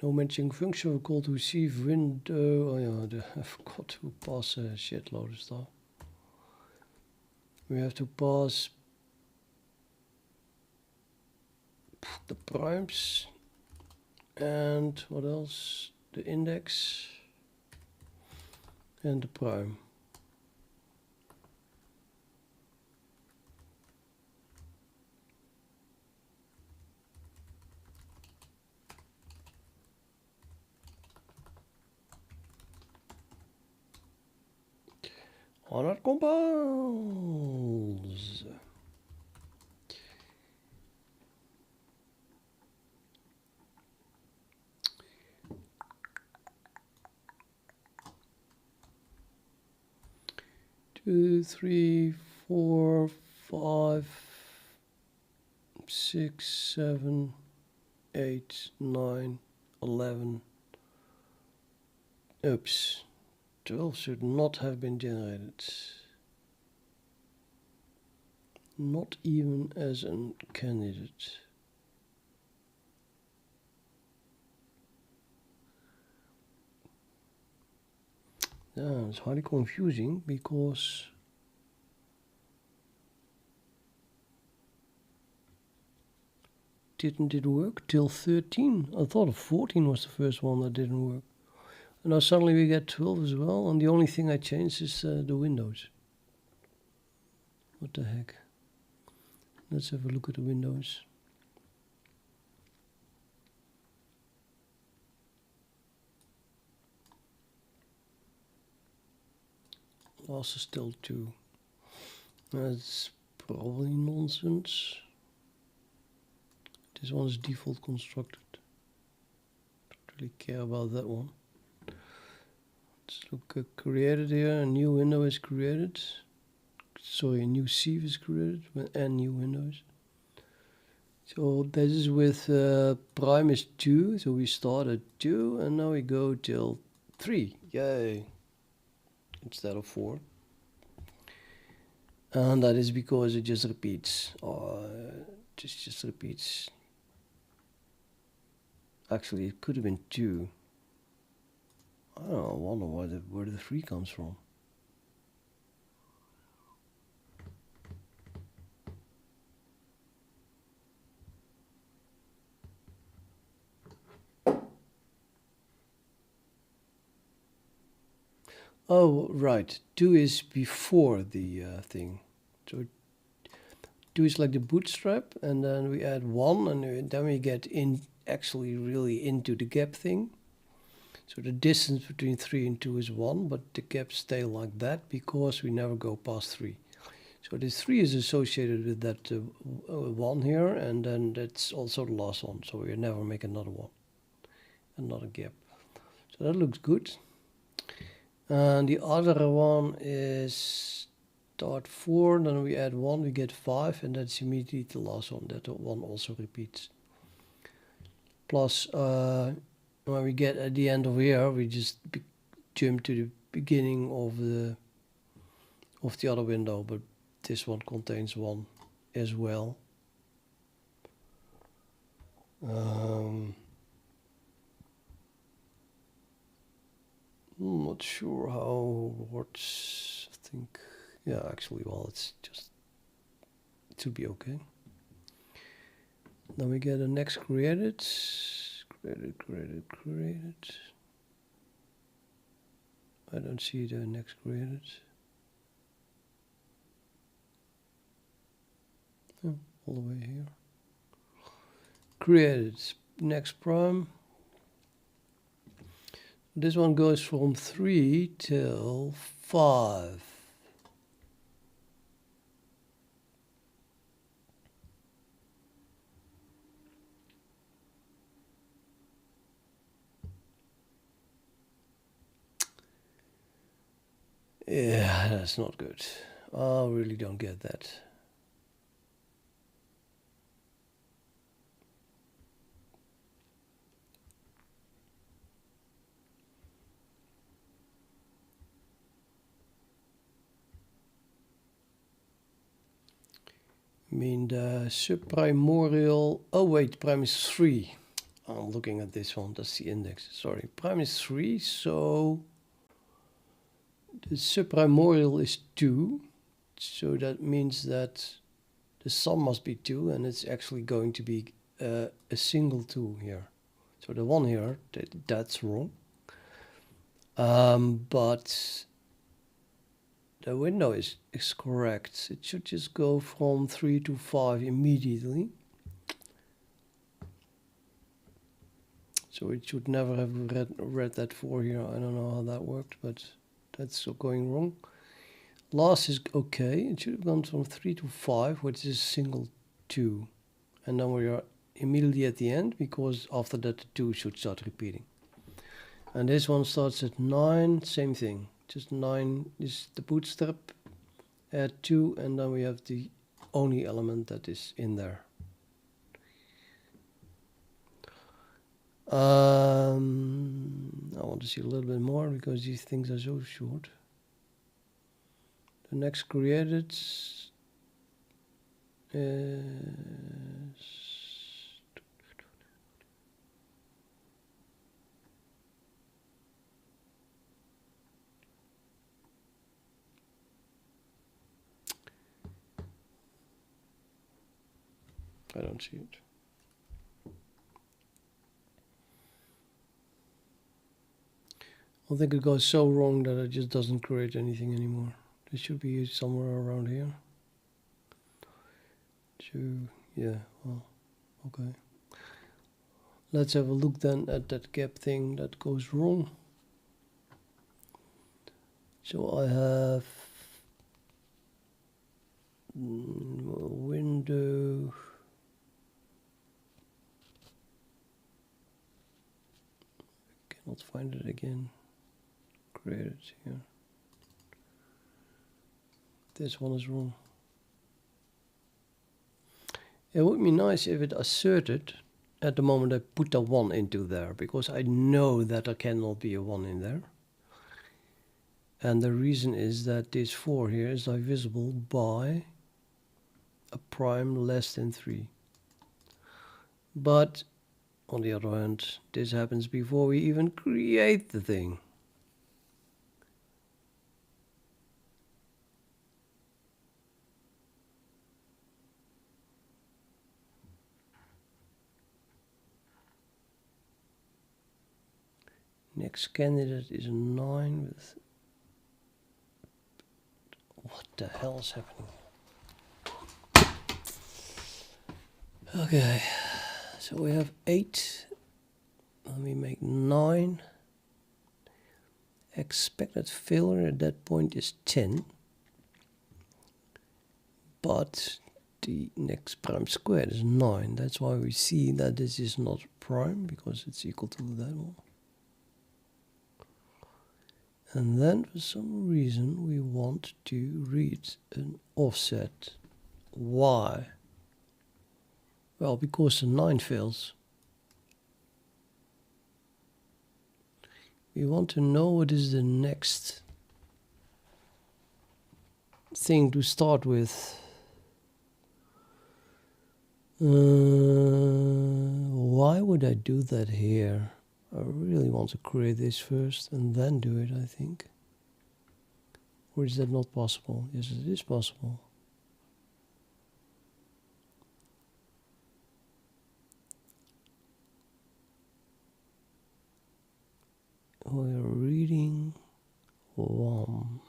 Speaker 1: No matching function, we call to receive window. Oh yeah, I forgot to pass a shitload of stuff. We have to pass the primes and what else? The index and the prime. On it compose. Two, three, 4, 5, 6, 7, 8, 9, 11. Oops. 12 should not have been generated. Not even as a candidate. Yeah, it's highly confusing because didn't it work till 13? I thought 14 was the first one that didn't work. And now suddenly we get 12 as well, and the only thing I changed is the windows. What the heck? Let's have a look at the windows. Also still 2. That's probably nonsense. This one is default constructed. Don't really care about that one. Let's look at created here. A new window is created. Sorry, a new sieve is created and new windows. So this is with prime is 2. So we start at 2 and now we go till 3. Yay! Instead of 4. And that is because it just repeats. Just repeats. Actually, it could have been 2. I don't know, I wonder where the 3 comes from. Oh, right. 2 is before the thing. So 2 is like the bootstrap, and then we add 1, and then we get in actually really into the gap thing. So the distance between 3 and 2 is 1, but the gaps stay like that because we never go past 3. So this 3 is associated with that 1 here, and then that's also the last one. So we never make another one, another gap. So that looks good. And the other one is start 4, then we add 1, we get 5, and that's immediately the last one. That one also repeats. Plus, when we get at the end of here, we just jump to the beginning of the other window, but this one contains 1 as well. I'm not sure how it works. I think, yeah, actually, well, it should be okay. Then we get a next created. I don't see the next created. Oh, all the way here. Created next prime. This one goes from 3 till 5. Yeah, that's not good. I really don't get that. I mean the subprimorial, oh wait, prime is 3. I'm looking at this one, that's the index. Sorry, prime is 3, so the subprimorial is 2. So that means that the sum must be 2, and it's actually going to be a single 2 here. So the one here, that's wrong. But the window is correct. It should just go from 3 to 5 immediately. So it should never have read that 4 here. I don't know how that worked, but that's going wrong. Last is okay. It should have gone from 3 to 5, which is single 2. And then we are immediately at the end, because after that the 2 should start repeating. And this one starts at 9, same thing. Just 9 is the bootstrap, add 2, and then we have the only element that is in there. I want to see a little bit more because these things are so short. The next created is I don't see it. I think it goes so wrong that it just doesn't create anything anymore. It should be somewhere around here. Yeah, well, okay. Let's have a look then at that gap thing that goes wrong. So I have window. Cannot find it again. Created here. This one is wrong. It would be nice if it asserted at the moment I put a 1 into there, because I know that there cannot be a 1 in there. And the reason is that this 4 here is divisible by a prime less than 3. But on the other hand, this happens before we even create the thing. Next candidate is a 9 with What the hell is happening? Okay, so we have 8. Let me make 9. Expected failure at that point is 10. But the next prime squared is 9. That's why we see that this is not prime, because it's equal to that one. And then for some reason we want to read an offset. Why? Well, because the 9 fails. We want to know what is the next thing to start with. Why would I do that here? I really want to create this first and then do it, I think. Or is that not possible? Yes, it is possible. We're reading 1.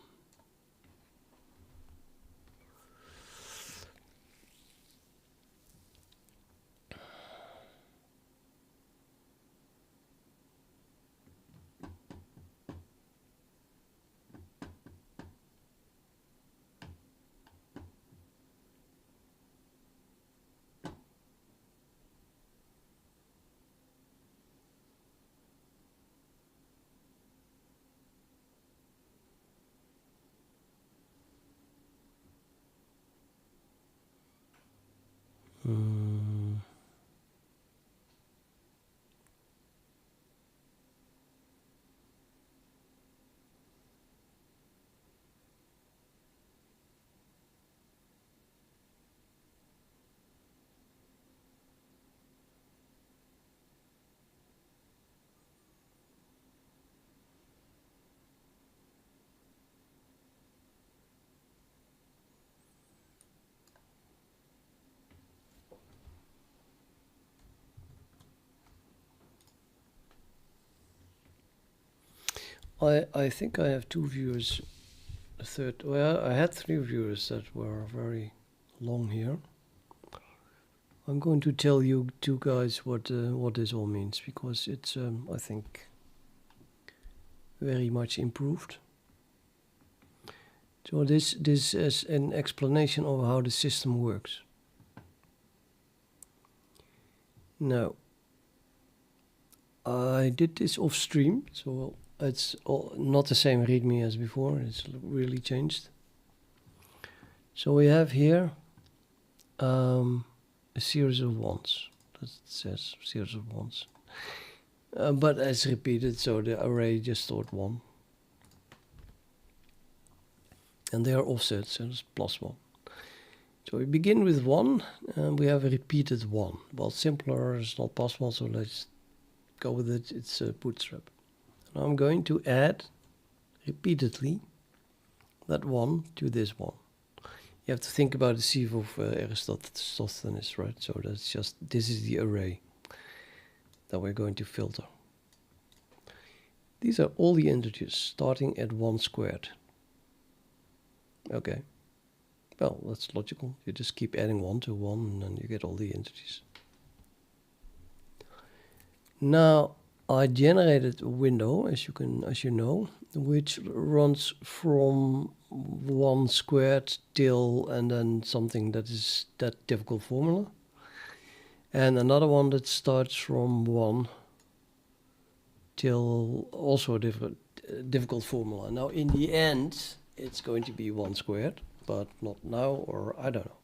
Speaker 1: I think I have 2 viewers. A third. Well, I had 3 viewers that were very long here. I'm going to tell you 2 guys what this all means, because it's I think very much improved. So this is an explanation of how the system works. Now, I did this off stream, so it's not the same README as before. It's really changed. So we have here a series of 1s. That says series of 1s. But it's repeated, so the array just stored 1. And they are offset, so it's +1. So we begin with 1, and we have a repeated 1. Well, simpler is not possible, so let's go with it. It's a bootstrap. And I'm going to add repeatedly that 1 to this 1. You have to think about the sieve of Aristophanes, right? So that's just, this is the array that we're going to filter. These are all the integers starting at 1 squared. Okay. Well, that's logical. You just keep adding 1 to 1 and then you get all the integers. Now, I generated a window, as you know, which runs from 1 squared till and then something that is that difficult formula, and another one that starts from 1 till also a difficult formula. Now, in the end, it's going to be 1 squared, but not now, or I don't know.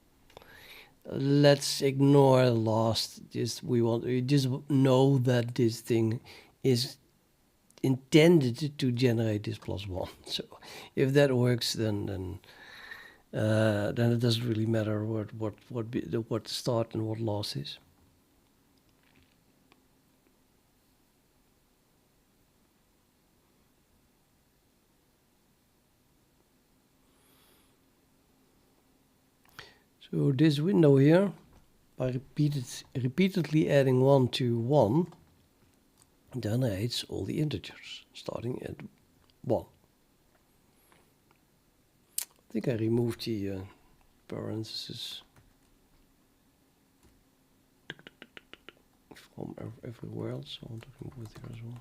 Speaker 1: Let's ignore the last. We just know that this thing is intended to generate this +1. So if that works, then it doesn't really matter what start and what last is. So this window here, by repeatedly adding 1 to 1, generates all the integers starting at 1. think I removed the parentheses from everywhere else, so I want to remove it here as well.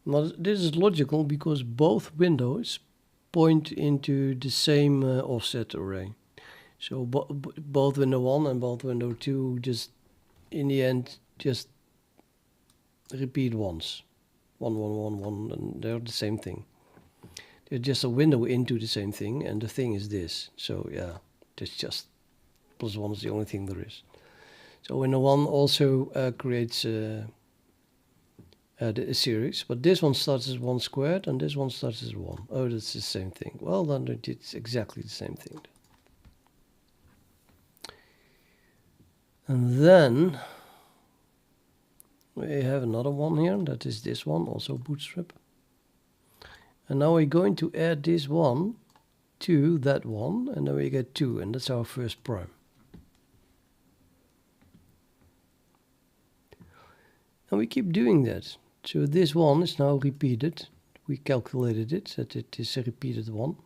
Speaker 1: Now this is logical because both windows point into the same offset array. So both window 1 and both window 2 just in the end just repeat once. 1, 1, 1, 1, and they're the same thing. They're just a window into the same thing, and the thing is this. So yeah, it's just +1 is the only thing there is. So window 1 also creates a series, but this one starts as 1 squared and this one starts as 1. Oh, that's the same thing. Well, then it's exactly the same thing. And then we have another one here, that is this one, also bootstrap. And now we're going to add this one to that one, and then we get 2, and that's our first prime. And we keep doing that. So this one is now repeated. We calculated it, that it is a repeated one.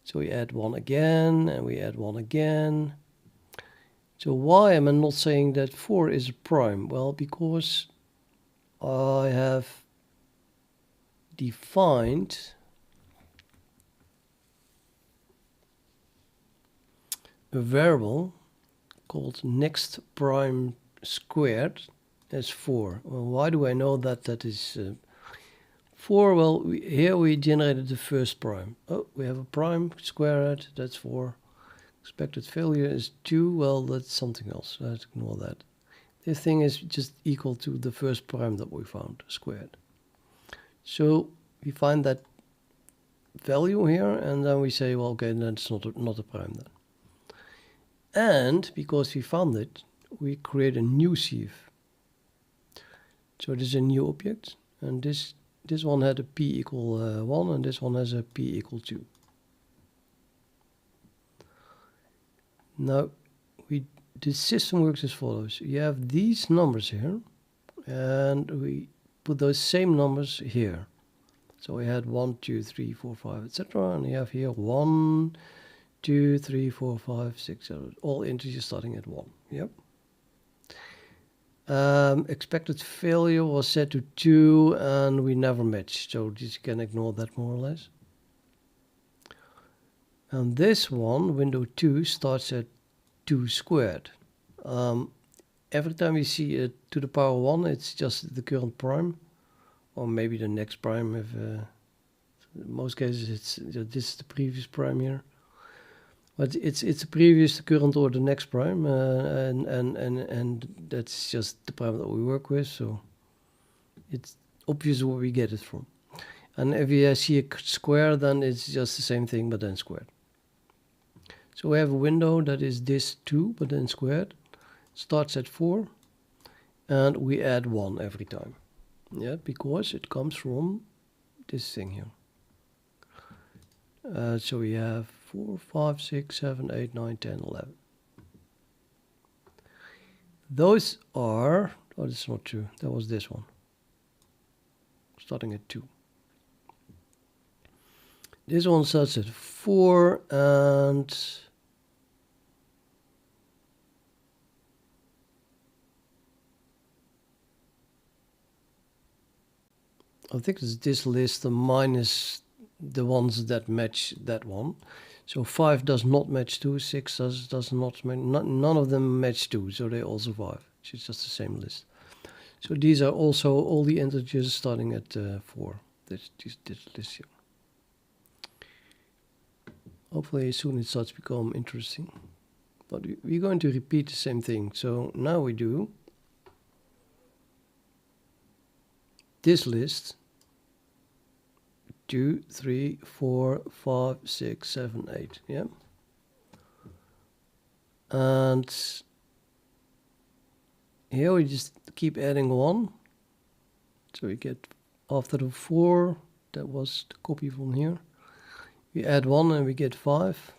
Speaker 1: So we add 1 again, and we add 1 again. So why am I not saying that 4 is a prime? Well, because I have defined a variable called next prime squared as 4. Well, why do I know that that is 4? Well, here we generated the first prime. Oh, we have a prime squared, that's 4. Expected failure is 2. Well, that's something else. Let's ignore that. This thing is just equal to the first prime that we found, squared. So we find that value here, and then we say, well, okay, that's not a prime then. And because we found it, we create a new sieve. So this is a new object, and this one had a p equal 1, and this one has a p equal 2. Now, the system works as follows. You have these numbers here, and we put those same numbers here. So we had 1, 2, 3, 4, 5, etc. And you have here 1, 2, 3, 4, 5, 6, 7, all integers starting at 1. Yep. Expected failure was set to 2, and we never matched. So you can ignore that more or less. And this one, window 2, starts at 2 squared. Every time you see a to the power 1, it's just the current prime, or maybe the next prime. If in most cases, this is the previous prime here, but it's the previous, the current, or the next prime, and that's just the prime that we work with. So it's obvious where we get it from. And if you see a square, then it's just the same thing, but then squared. So we have a window that is this 2, but then squared. Starts at 4, and we add 1 every time. Yeah, because it comes from this thing here. So we have 4, 5, 6, 7, 8, 9, 10, 11. Those are, oh, that's not true. That was this one. Starting at 2. This one starts at 4, and I think it's this list minus the ones that match that one. So 5 does not match 2, 6 does not match, none of them match 2, so they all survive. It's just the same list. So these are also all the integers starting at 4. This list here. Hopefully soon it starts to become interesting. But we're going to repeat the same thing. So now we do this list 2, 3, 4, 5, 6, 7, 8. Yeah. And here we just keep adding 1. So we get after the 4, that was the copy from here. We add 1 and we get 5.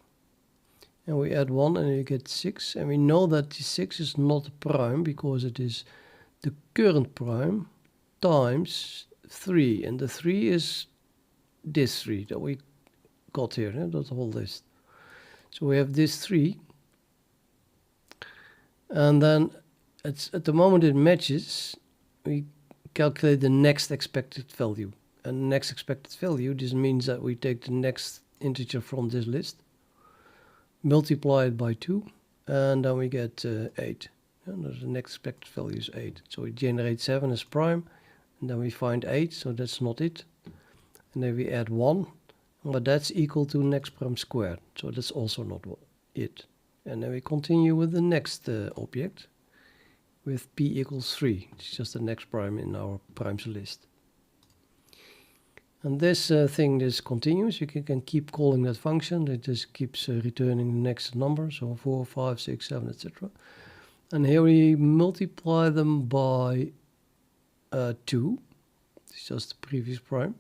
Speaker 1: And we add 1 and we get 6. And we know that the 6 is not a prime because it is the current prime times 3. And the 3 is this 3 that we got here, that's the whole list. So we have this 3, and then at the moment it matches, we calculate the next expected value. And the next expected value, this means that we take the next integer from this list, multiply it by 2, and then we get 8. And the next expected value is 8. So we generate 7 as prime, and then we find 8, so that's not it. And then we add 1, but that's equal to next prime squared, so that's also not it. And then we continue with the next object with p equals 3. It's just the next prime in our primes list. And this thing, this continues. You can keep calling that function. It just keeps returning the next number, so 4, 5, 6, 7, etc. And here we multiply them by 2. It's just the previous prime.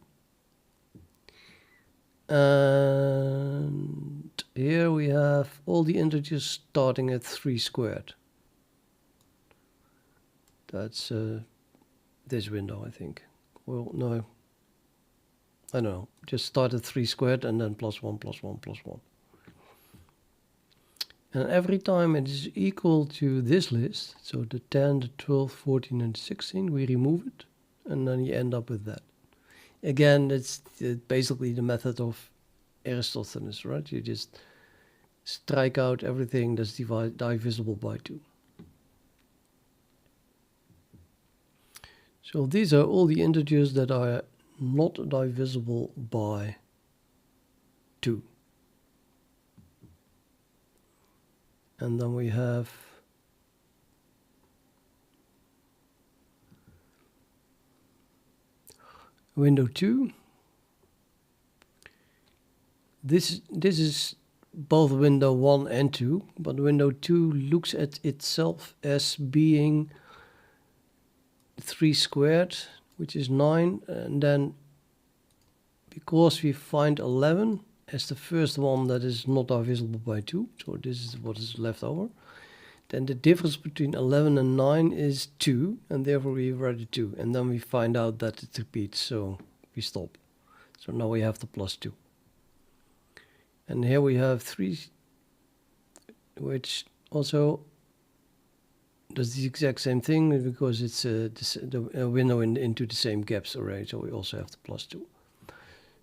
Speaker 1: And here we have all the integers starting at 3 squared. That's this window, I think. Well, no. I don't know. Just start at 3 squared and then plus 1, plus 1, plus 1. And every time it is equal to this list, so the 10, the 12, 14, and 16, we remove it. And then you end up with that. Again, it's basically the method of Aristotle's, right? You just strike out everything that's divisible by 2. So these are all the integers that are not divisible by 2. And then we have window 2. This is both window 1 and 2, but window 2 looks at itself as being 3 squared, which is 9, and then because we find 11 as the first one that is not divisible by 2, so this is what is left over, then the difference between 11 and 9 is 2, and therefore we write it 2, and then we find out that it repeats, so we stop. So now we have the plus 2. And here we have 3, which also does the exact same thing because it's the window into the same gaps array, so we also have the plus 2.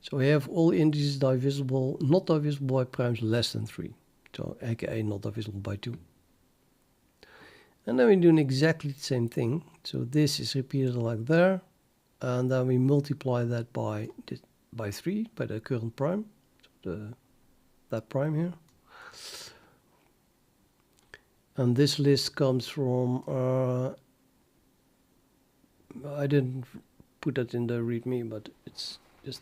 Speaker 1: So we have all integers divisible, not divisible by primes less than 3, so aka not divisible by 2. And then we're doing exactly the same thing. So this is repeated like there, and then we multiply that by 3, by the current prime, so that prime here. And this list comes from, I didn't put that in the README, but it's just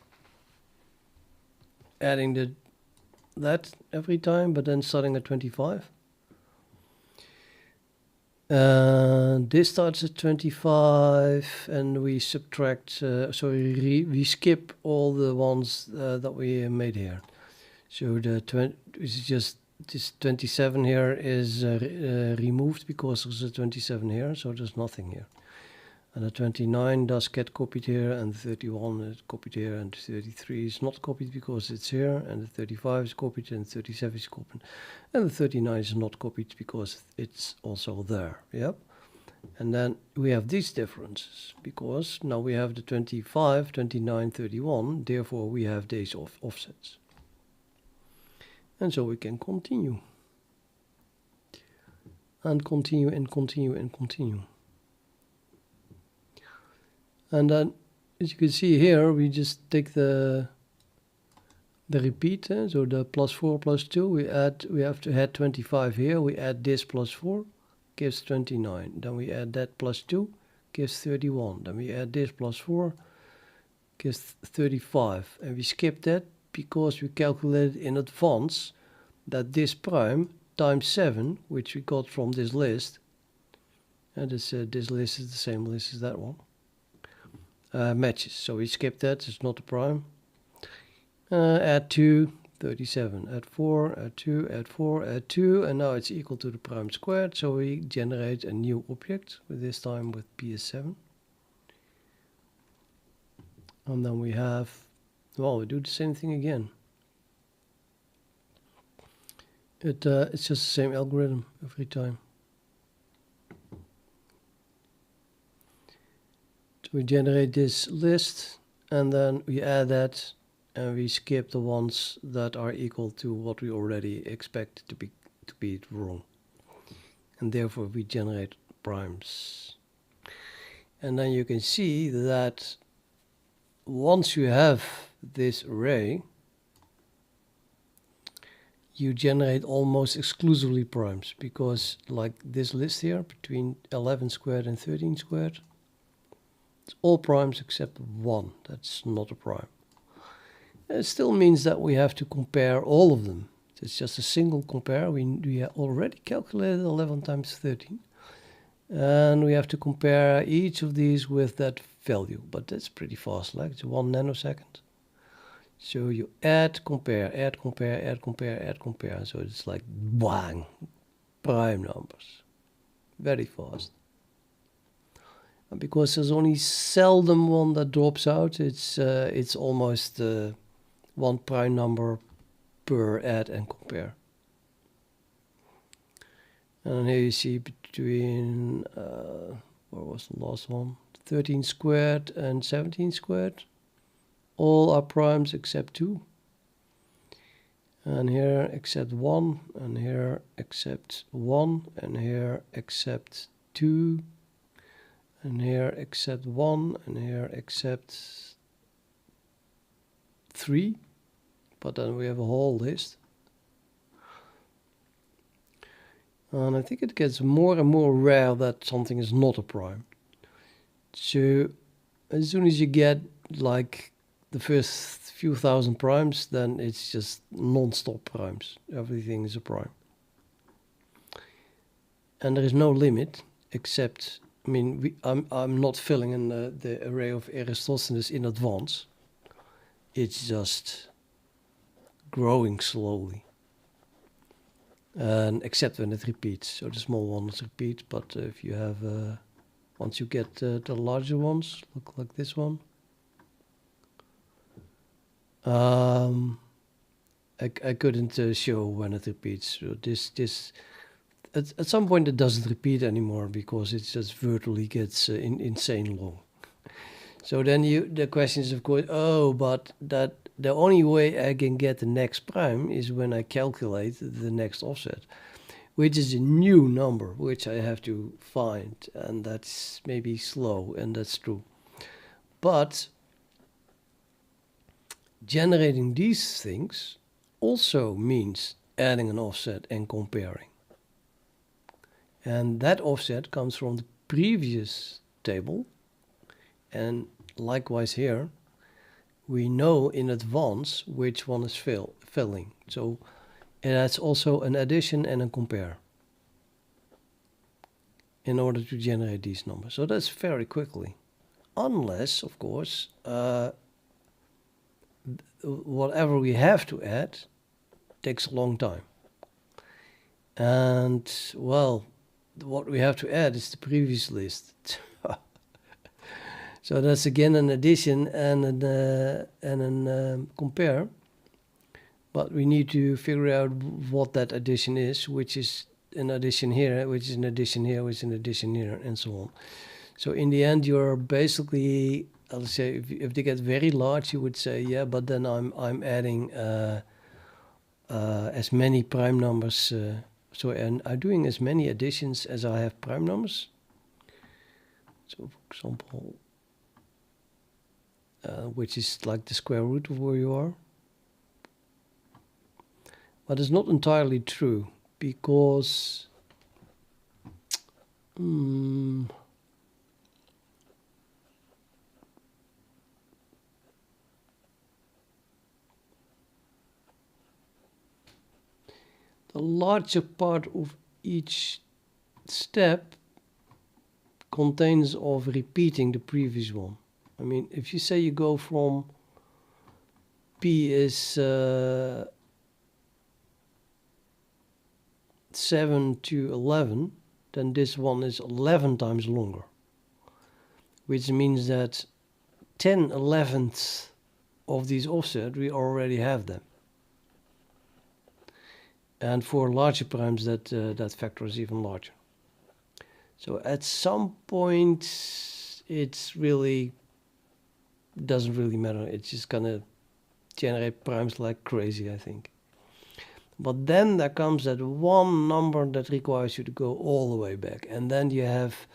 Speaker 1: adding that every time, but then starting at 25. This starts at 25, and we subtract, we skip all the ones that we made here. So this 27 here is removed because there's a 27 here, so there's nothing here. And the 29 does get copied here, and the 31 is copied here, and the 33 is not copied because it's here, and the 35 is copied, and the 37 is copied, and the 39 is not copied because it's also there. Yep. And then we have these differences because now we have the 25, 29, 31, therefore we have these offsets. And so we can continue. And continue and continue and continue. And then, as you can see here, we just take the repeat, so the plus 4 plus 2, we have to add 25 here, we add this plus 4, gives 29, then we add that plus 2, gives 31, then we add this plus 4, gives 35, and we skip that because we calculated in advance that this prime times 7, which we got from this list, and this list is the same list as that one, matches. So we skip that, it's not a prime. Add 2, 37, add 4, add 2, add 4, add 2, and now it's equal to the prime squared, so we generate a new object, with this time with PS7. And then we have Well, we do the same thing again. It's just the same algorithm every time. So we generate this list, and then we add that, and we skip the ones that are equal to what we already expect to be wrong. And therefore we generate primes. And then you can see that once you have this array, you generate almost exclusively primes, because like this list here between 11 squared and 13 squared, it's all primes except one. That's not a prime. It still means that we have to compare all of them. It's just a single compare. We already calculated 11 times 13. And we have to compare each of these with that value. But that's pretty fast, like it's 1 nanosecond. So you add, compare, add, compare, add, compare, add, compare. So it's like bang, prime numbers. Very fast. And because there's only seldom one that drops out, it's almost one prime number per add and compare. And here you see between, what was the last one? 13 squared and 17 squared. All are primes except 2. And here except 1, and here except 1, and here except 2, and here except 1, and here except 3. But then we have a whole list. And I think it gets more and more rare that something is not a prime. So as soon as you get like the first few thousand primes, then it's just non-stop primes. Everything is a prime. And there is no limit, except, I mean, I'm not filling in the array of Aristophanes in advance. It's just growing slowly. And except when it repeats. So the small ones repeat, but if you have, once you get the larger ones, look like this one. I couldn't show when it repeats. So this at some point it doesn't repeat anymore because it just virtually gets insane long. So then the question is of course, oh, but that the only way I can get the next prime is when I calculate the next offset, which is a new number which I have to find, and that's maybe slow, and that's true. But generating these things also means adding an offset and comparing. And that offset comes from the previous table. And likewise here, we know in advance which one is filling. So that's also an addition and a compare in order to generate these numbers. So that's very quickly. Unless, of course, whatever we have to add takes a long time. And, well, what we have to add is the previous list. So that's again an addition and an compare. But we need to figure out what that addition is, which is an addition here, which is an addition here, which is an addition here, and so on. So in the end, you're basically, I'll say, if they get very large, you would say, yeah, but then I'm adding as many prime numbers. And I'm doing as many additions as I have prime numbers. So, for example, which is like the square root of where you are. But it's not entirely true, because the larger part of each step contains of repeating the previous one. I mean, if you say you go from P is 7 to 11, then this one is 11 times longer, which means that 10/11 of these offset, we already have them. And for larger primes, that factor is even larger. So at some point, it's really doesn't really matter. It's just gonna generate primes like crazy, I think. But then there comes that one number that requires you to go all the way back, and then you have,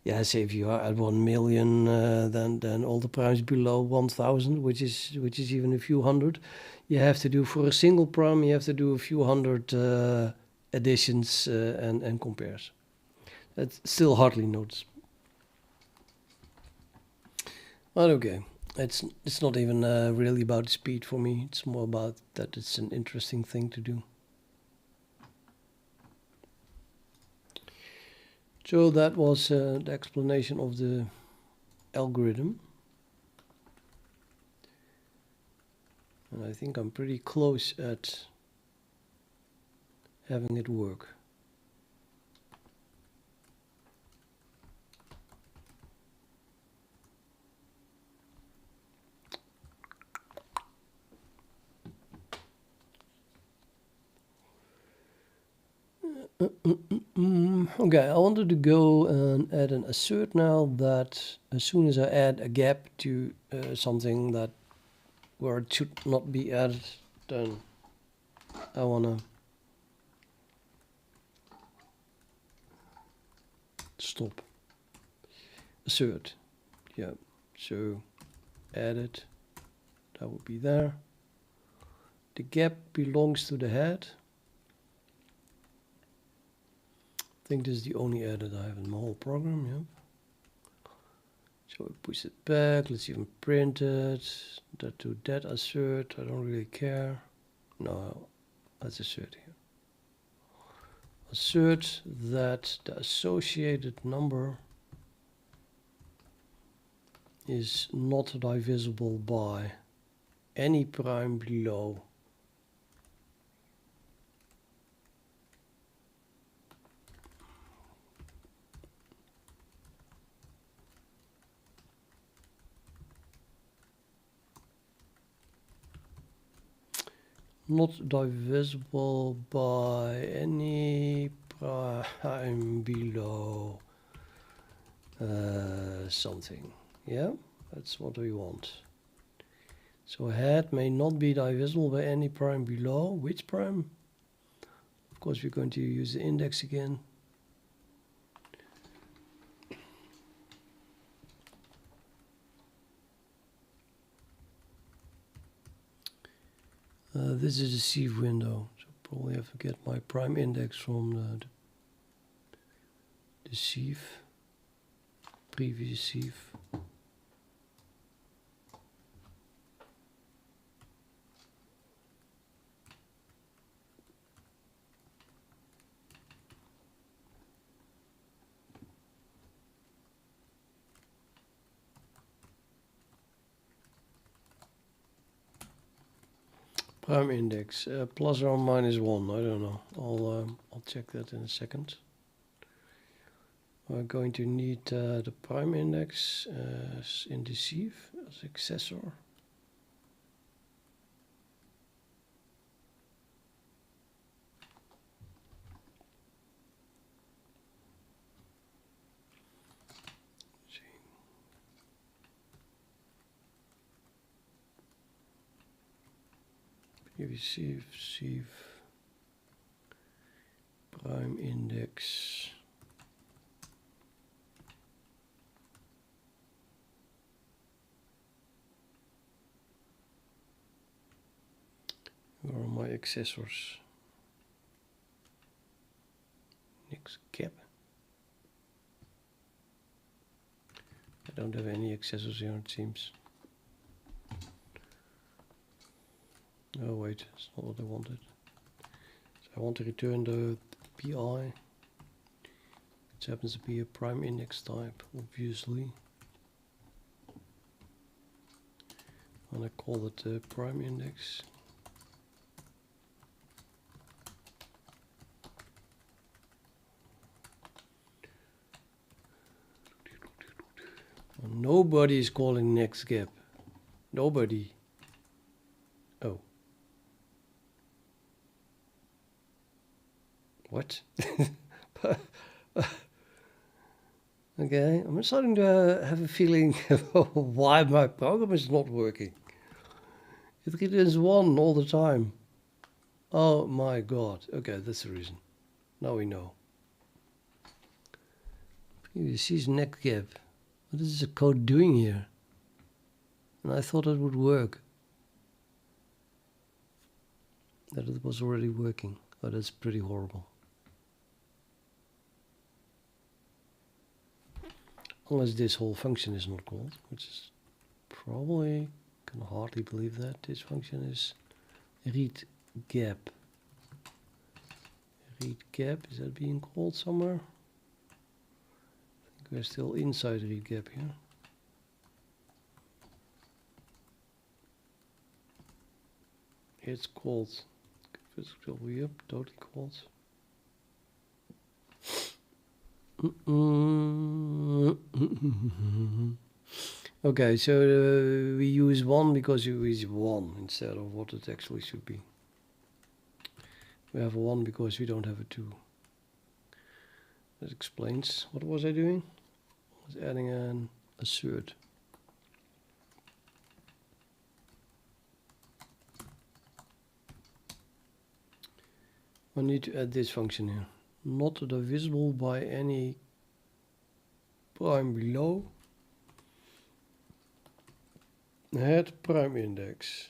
Speaker 1: yeah, say if you are at 1 million, then all the primes below 1,000, which is even a few hundred, you have to do for a single prime. You have to do a few hundred additions and compares. That's still hardly noticeable. But okay, it's not even really about speed for me. It's more about that it's an interesting thing to do. So that was the explanation of the algorithm. And I think I'm pretty close at having it work. Okay, I wanted to go and add an assert now that as soon as I add a gap to something that where it should not be added, then I want to stop. Assert. Yeah, so add it. That would be there. The gap belongs to the head. I think this is the only edit I have in my whole program, yeah. So we push it back, let's even print it. That to that assert, I don't really care. No, let's assert here. Assert that the associated number is not divisible by any prime below . Not divisible by any prime below something. Yeah, that's what we want. So head may not be divisible by any prime below. Which prime? Of course, we're going to use the index again. This is a sieve window, so probably have to get my prime index from the sieve, previous sieve. Prime index, plus or minus 1, I don't know. I'll check that in a second. We're going to need the prime index in the sieve as accessor. Sieve prime index. Where are my accessors? Next gap. I don't have any accessors here, it seems. Oh wait, that's not what I wanted. So I want to return the PI. It happens to be a prime index type, obviously. And I call it the prime index. Nobody is calling next gap. Nobody. Oh. What? Okay, I'm starting to have a feeling why my program is not working. It returns 1 all the time. Oh my god. Okay, that's the reason. Now we know. Previous neck gap. What is the code doing here? And I thought it would work. That it was already working. Oh, that's pretty horrible. Unless this whole function is not called, which is probably, can hardly believe that this function is read gap. Read gap, is that being called somewhere? I think we're still inside read gap here. It's called. Physical yep, totally called. Okay, so we use 1 because you use 1 instead of what it actually should be. We have a 1 because we don't have a 2. That explains. What was I doing? I was adding an assert. I need to add this function here. Not divisible by any prime below. Head prime index.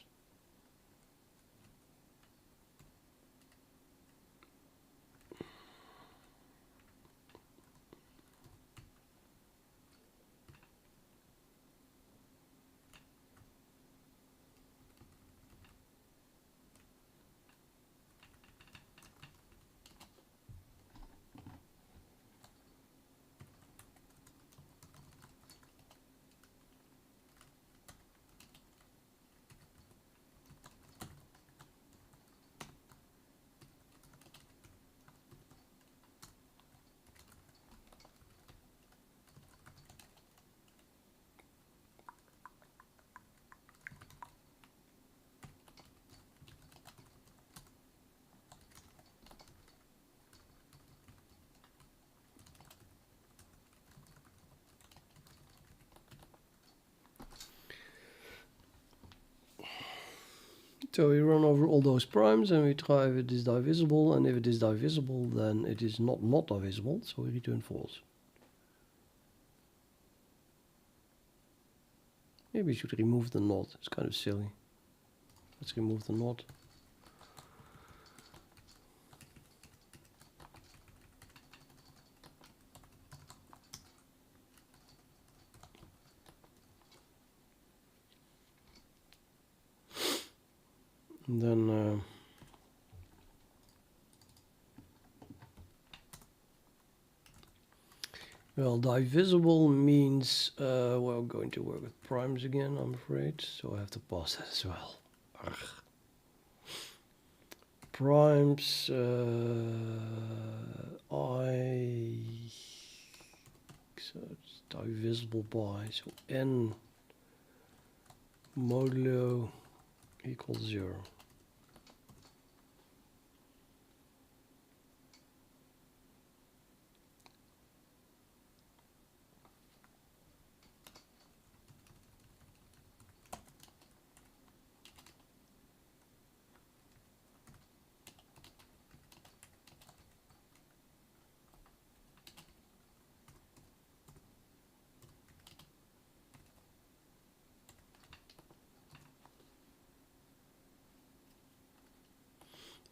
Speaker 1: So we run over all those primes and we try if it is divisible, and if it is divisible then it is not divisible, so we return false. Maybe we should remove the not, it's kind of silly. Let's remove the not. And then well, divisible means we're going to work with primes again, I'm afraid, so I have to pass that as well. Ugh. Primes so it's divisible by, so n modulo equals 0.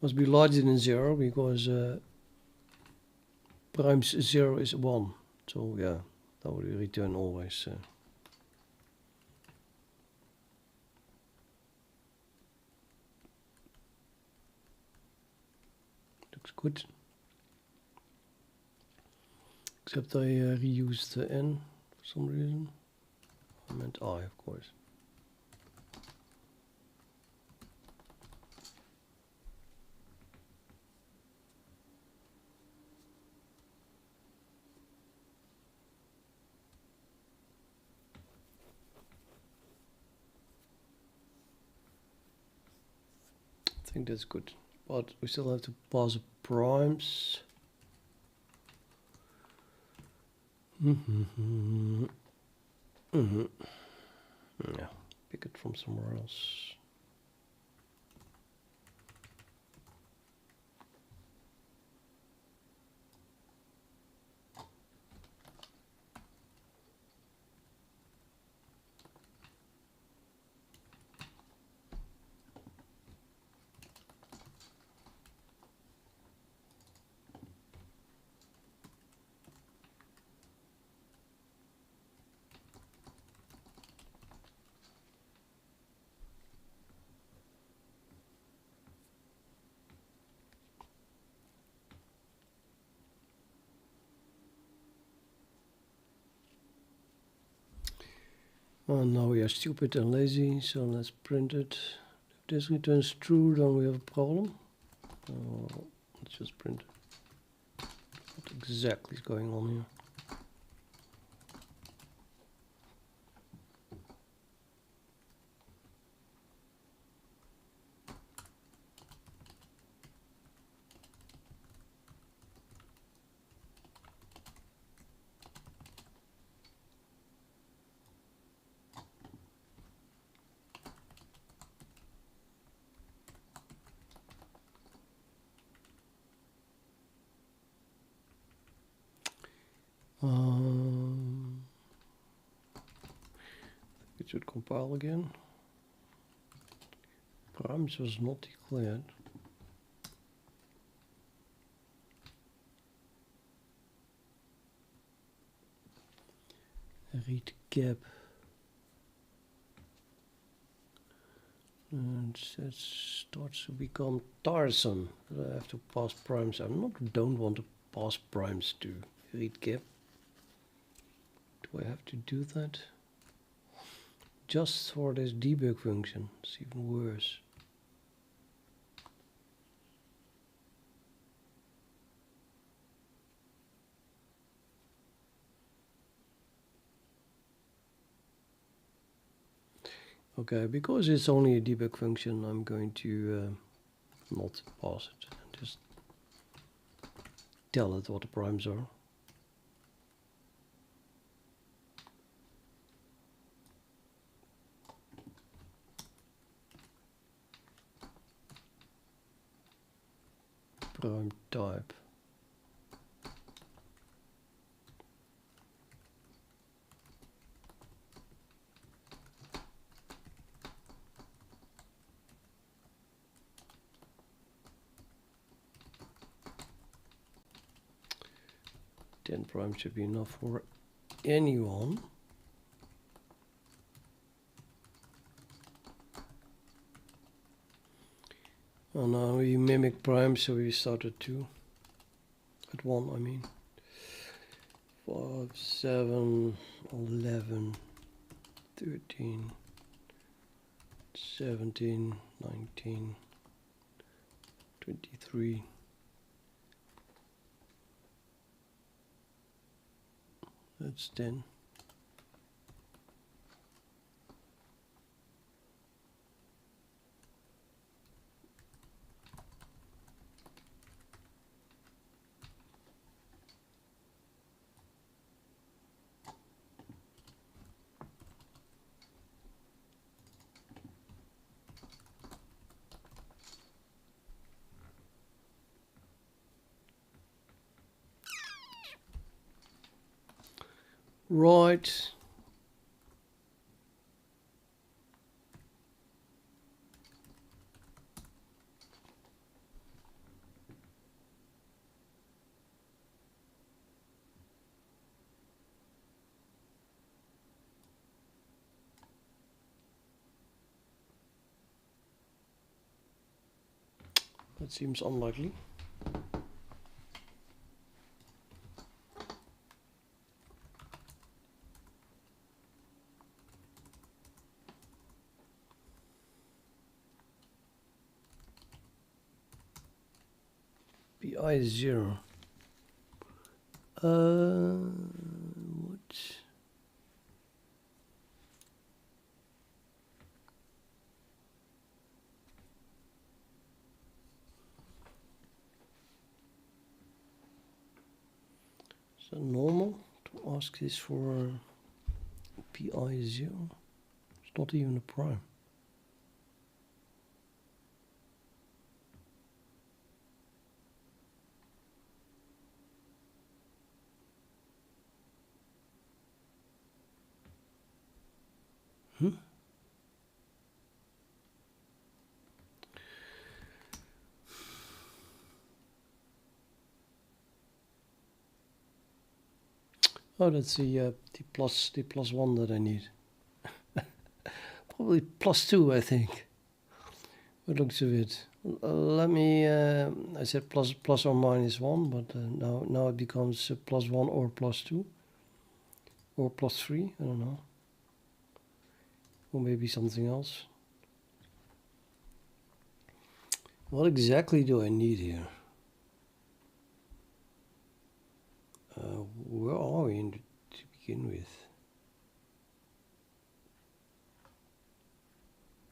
Speaker 1: Must be larger than 0 because prime 0 is 1. So yeah, that would return always. Looks good. Except I reused the n for some reason. I meant I, of course. I think that's good, but we still have to pass the primes. Yeah, pick it from somewhere else. Oh, now we are stupid and lazy, so let's print it. If this returns true, then we have a problem. Let's just print it. What exactly is going on here? It should compile again. Primes was not declared. Read gap. And it starts to become tiresome. I have to pass primes. Don't want to pass primes to read gap. Do I have to do that? Just for this debug function. It's even worse. Okay, because it's only a debug function, I'm going to not pass it and just tell it what the primes are. Prime type. Prime should be enough for anyone. Oh, now we mimic prime, so we start at 2. At 1, I mean. 5, 7, 11, 13, 17, 19, 23. That's 10. Right. That seems unlikely. PI 0. What? that normal to ask this for pi 0? It's not even a prime. Oh, that's the plus one that I need. Probably +2, I think. It looks of it. Let me. I said plus or minus 1, but now it becomes +1 or +2 or +3. I don't know. Or maybe something else. What exactly do I need here? Where are we to begin with?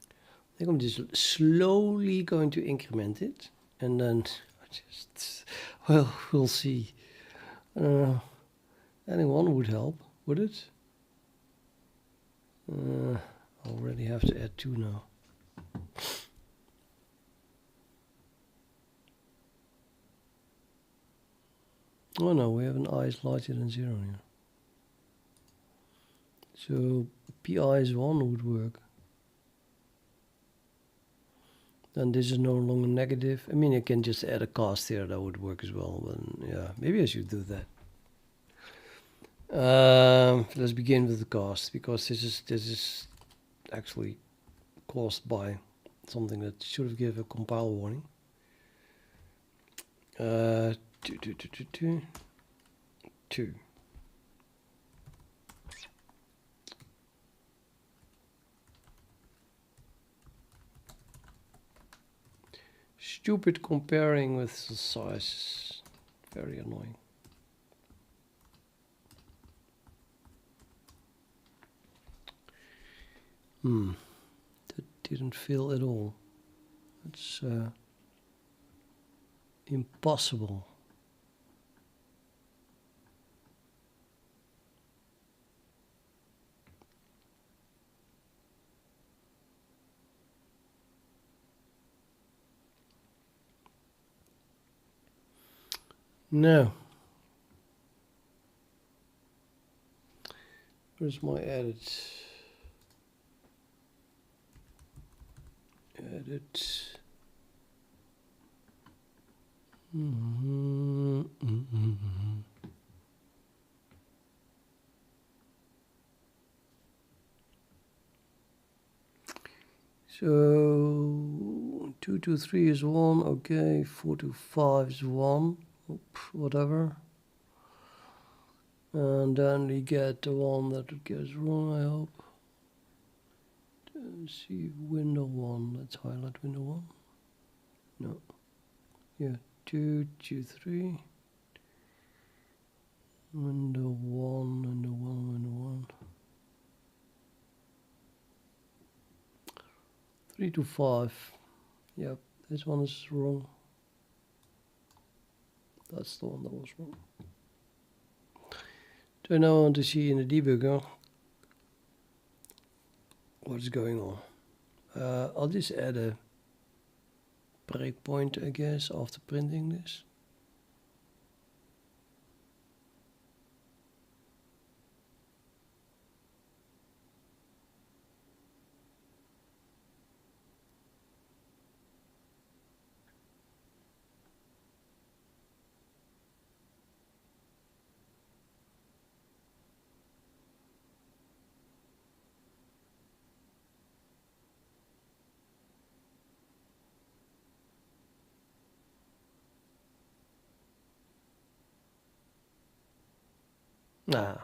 Speaker 1: I think I'm just slowly going to increment it, and then well, we'll see. Adding one would help, would it? I already have to add 2 now. Oh no, we have an I is larger than 0 here. So pi is 1 would work. Then this is no longer negative. I mean, I can just add a cast here, that would work as well. But yeah, maybe I should do that. Let's begin with the cast, because this is actually caused by something that should have given a compile warning. 2. Stupid comparing with the size. Very annoying. That didn't fill at all. It's impossible. No. Where's my edit? Edit. So 2 to 3 is 1. Okay, 4 to 5 is 1. Whatever. And then we get the one that it gets wrong, I hope. Let's see, window 1. Let's highlight window 1. No. Yeah, 2, 2, 3. Window 1, window 1, window 1. 3 to 5. Yep, this one is wrong. That's the one that was wrong. So now I want to see in the debugger what's going on. I'll just add a breakpoint, I guess, after printing this. Nah,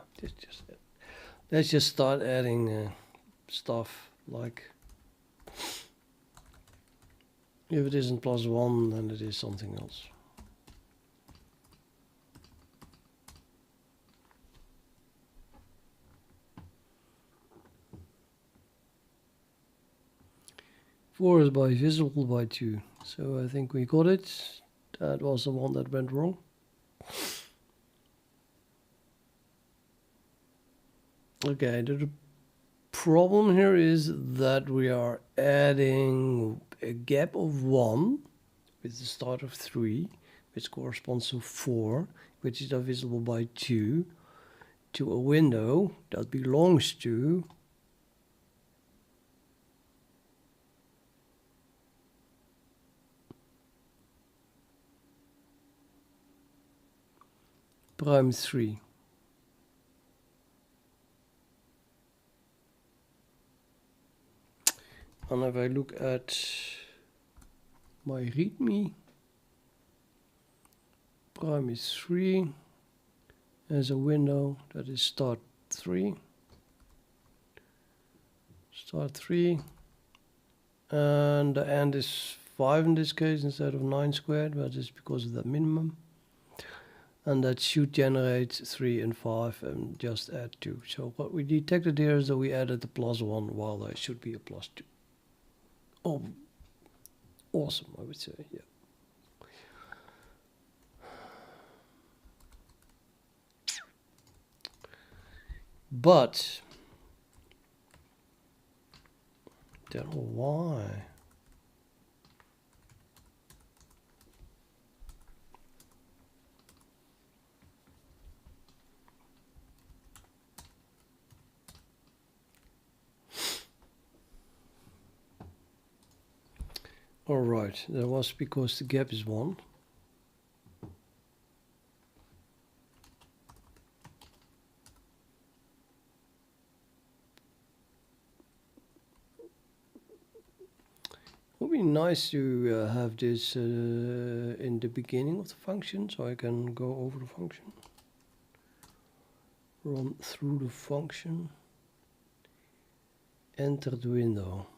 Speaker 1: let's just start adding stuff like, if it isn't +1, then it is something else. Four is by visible by 2, so I think we got it. That was the one that went wrong. Okay, the problem here is that we are adding a gap of 1 with the start of 3, which corresponds to 4, which is divisible by 2, to a window that belongs to prime 3. And if I look at my README, prime is 3, as a window that is start 3, and the end is 5 in this case instead of 9 squared, but it's because of that minimum. And that should generate 3 and 5 and just add 2. So what we detected here is that we added the +1 while there should be a +2. Oh, awesome, I would say, yeah. But then why? All right, that was because the gap is 1. It would be nice to have this in the beginning of the function, so I can go over the function, run through the function, enter the window.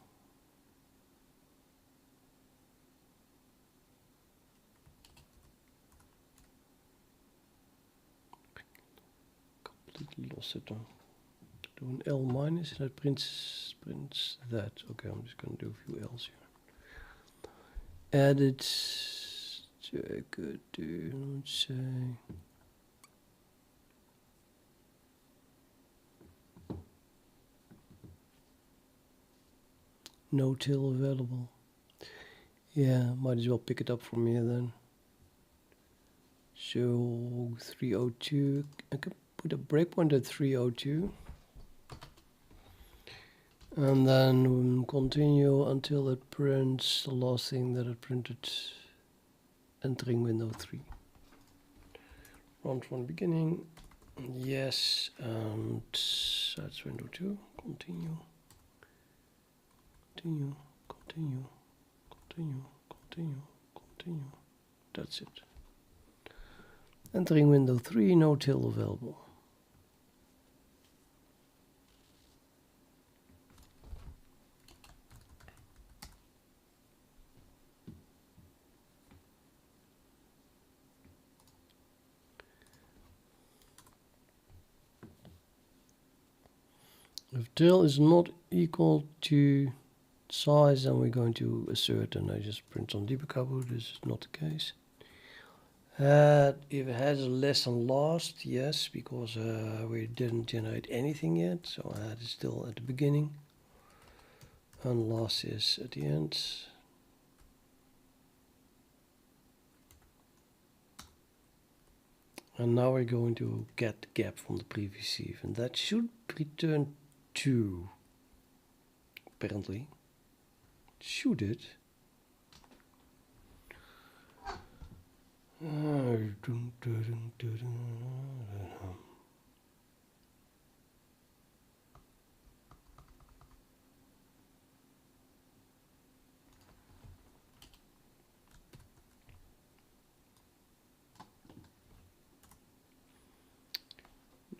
Speaker 1: Completely lost it now. Do an L minus, and that prints that. Okay, I'm just going to do a few L's here. Added, I could do, let's say, no till available. Yeah, might as well pick it up from here then. So 302, I can put a breakpoint at 302. And then continue until it prints the last thing that it printed, entering window 3. Run from the beginning, yes, and that's window 2. Continue, continue, continue, continue, continue, continue. That's it. Entering window 3, no till available. If till is not equal to size, then we're going to assert, and I just print on debug output. This is not the case. If it has a less than last, yes, because we didn't generate anything yet, so add is still at the beginning, and last is at the end. And now we're going to get the gap from the previous sieve, and that should return 2, apparently. Should it? No,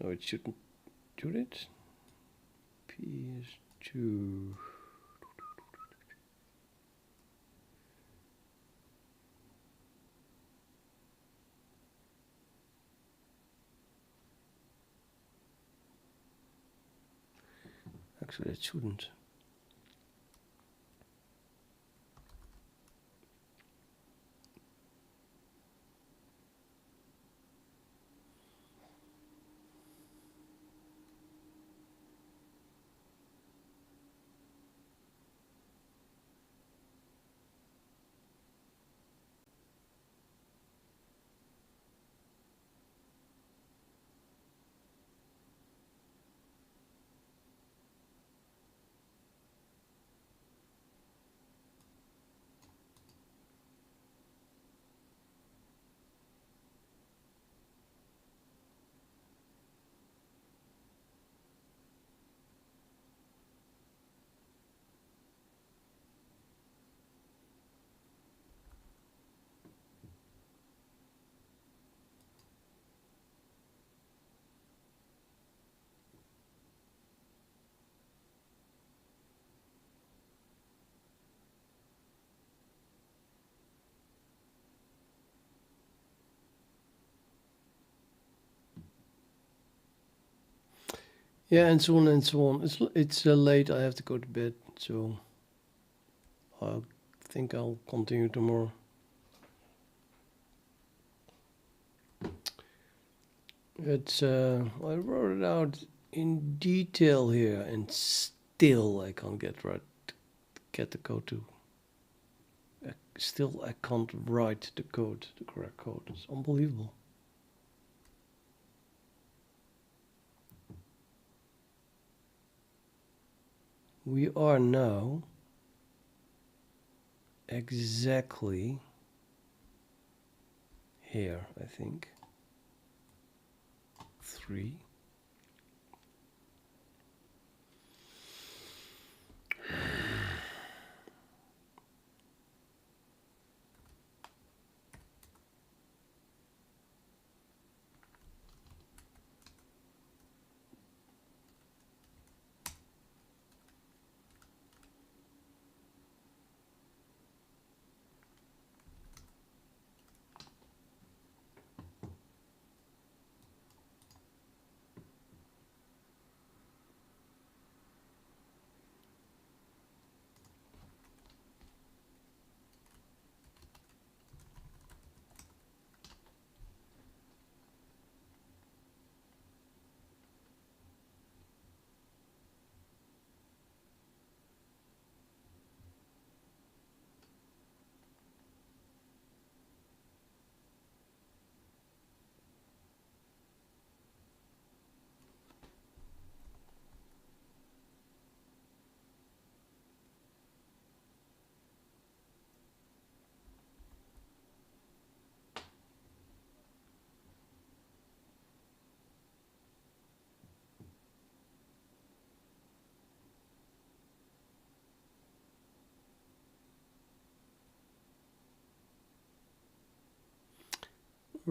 Speaker 1: it shouldn't do it. P is 2. Actually, it shouldn't. Yeah, and so on and so on. It's late. I have to go to bed, so I think I'll continue tomorrow. It's I wrote it out in detail here, and still I can't get the code to. Still I can't write the correct code. It's unbelievable. We are now exactly here, I think. 3.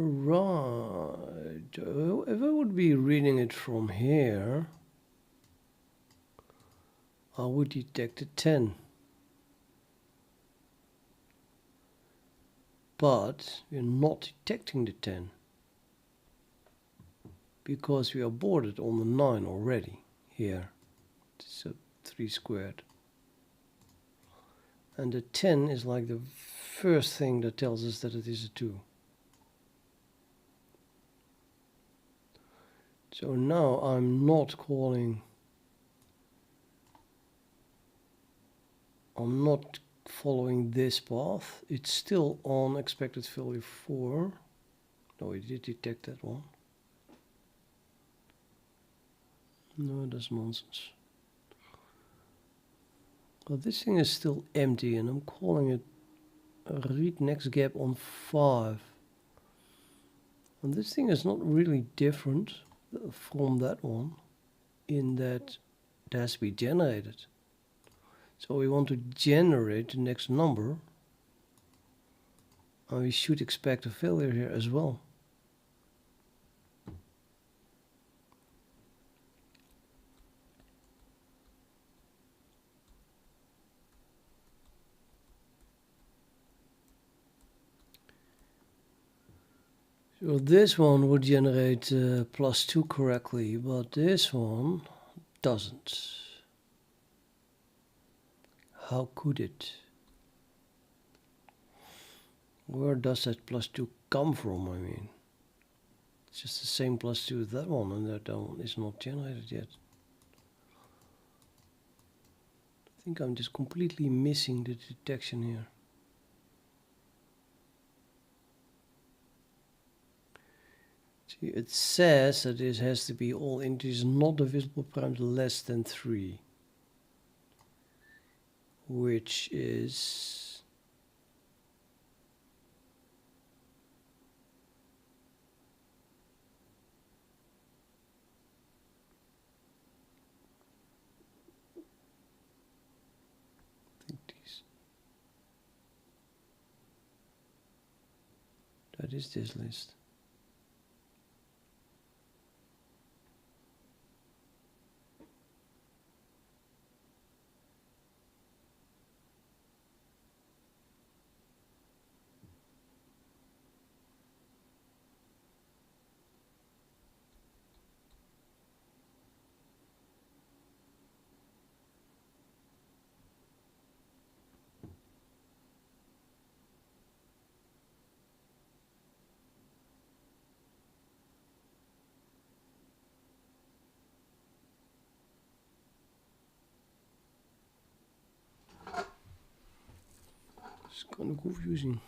Speaker 1: Right. If I would be reading it from here, I would detect a 10. But we're not detecting the 10 because we are boarded on the 9 already here. It's a 3 squared. And the 10 is like the first thing that tells us that it is a 2. So now I'm not following this path. It's still on expected value 4. No, it did detect that one. No, that's nonsense. Well, this thing is still empty, and I'm calling it a read next gap on 5. And this thing is not really different from that one in that it has to be generated. So we want to generate the next number, and we should expect a failure here as well. So this one would generate +2 correctly, but this one doesn't. How could it? Where does that +2 come from? I mean, it's just the same +2 as that one, and that one is not generated yet. I think I'm just completely missing the detection here. See, it says that this has to be all integers not divisible primes less than 3. Which is that is this list. It's kind of confusing.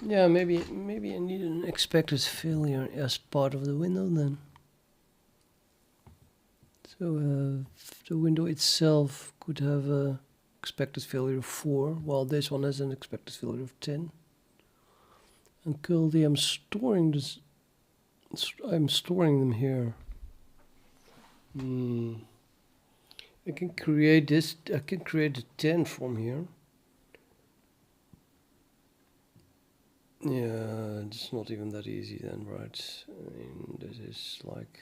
Speaker 1: Yeah, maybe I need an expected failure as part of the window then. So the window itself could have a expected failure of 4, while this one has an expected failure of 10. And currently I'm storing this. I'm storing them here. I can create this. I can create a 10 from here. Yeah, it's not even that easy then, right? I mean, this is like...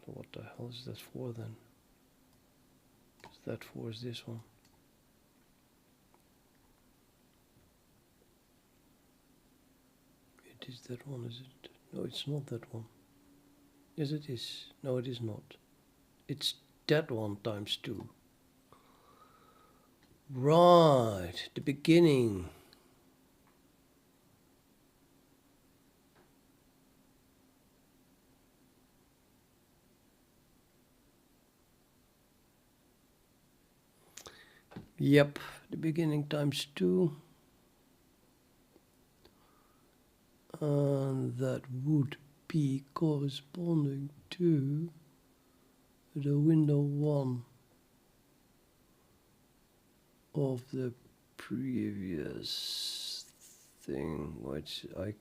Speaker 1: what the hell is that for then? Is that for is this one? It is that one, is it? No, it's not that one. Yes, it is. No, it is not. It's that one times 2. Right, the beginning. Yep, the beginning times 2. And that would be corresponding to the window 1 of the previous thing, which I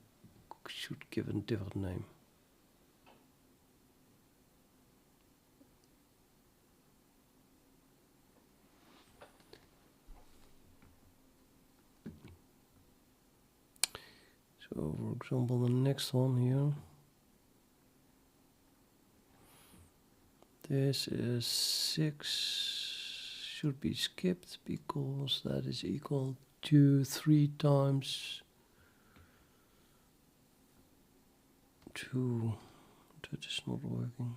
Speaker 1: should give a different name. So, for example, the next one here. This is 6, should be skipped because that is equal to 3 times 2. That is not working.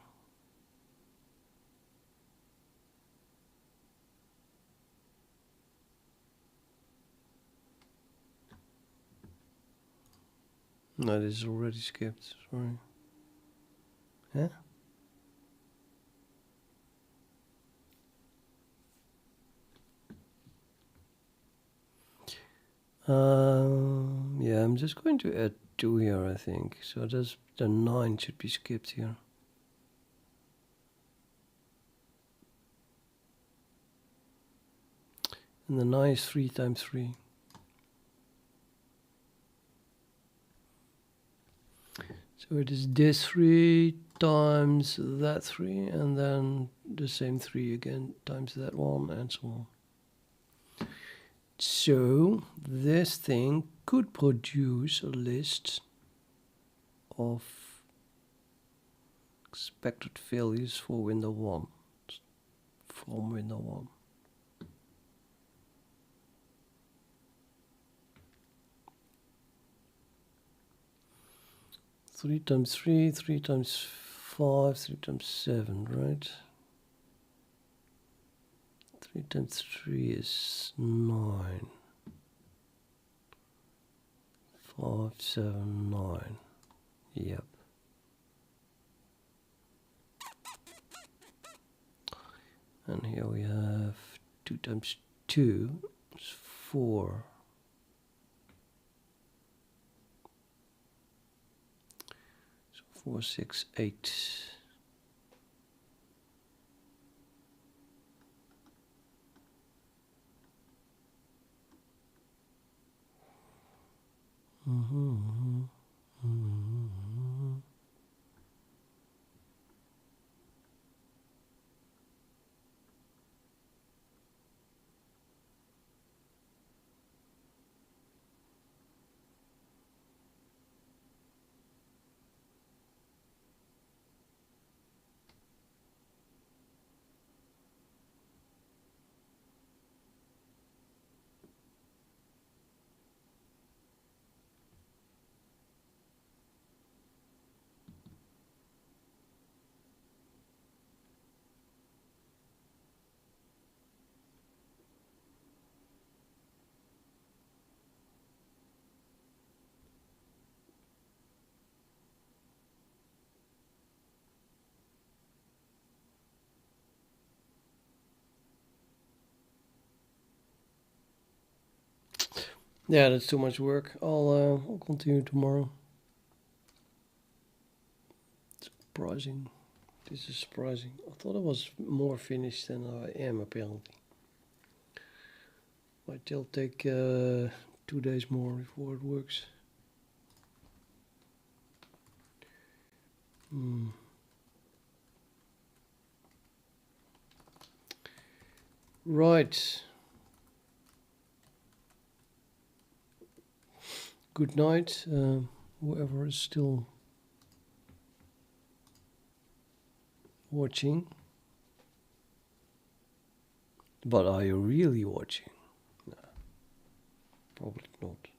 Speaker 1: No, this is already skipped, sorry. Huh? Yeah, I'm just going to add 2 here, I think. So that's the 9 should be skipped here. And the 9 is 3 times 3. So it is this 3 times that 3, and then the same 3 again times that 1, and so on. So this thing could produce a list of expected values for window 1 from window 1. Three times 3, 3 times 5, 3 times 7, right? 3 times 3 is 9. 5, 7, 9. Yep. And here we have 2 times 2 is 4. So 4, 6, 8. Yeah, that's too much work. I'll continue tomorrow. Surprising. This is surprising. I thought I was more finished than I am apparently. Might still take 2 days more before it works. Right. Good night, whoever is still watching. But are you really watching? No, probably not.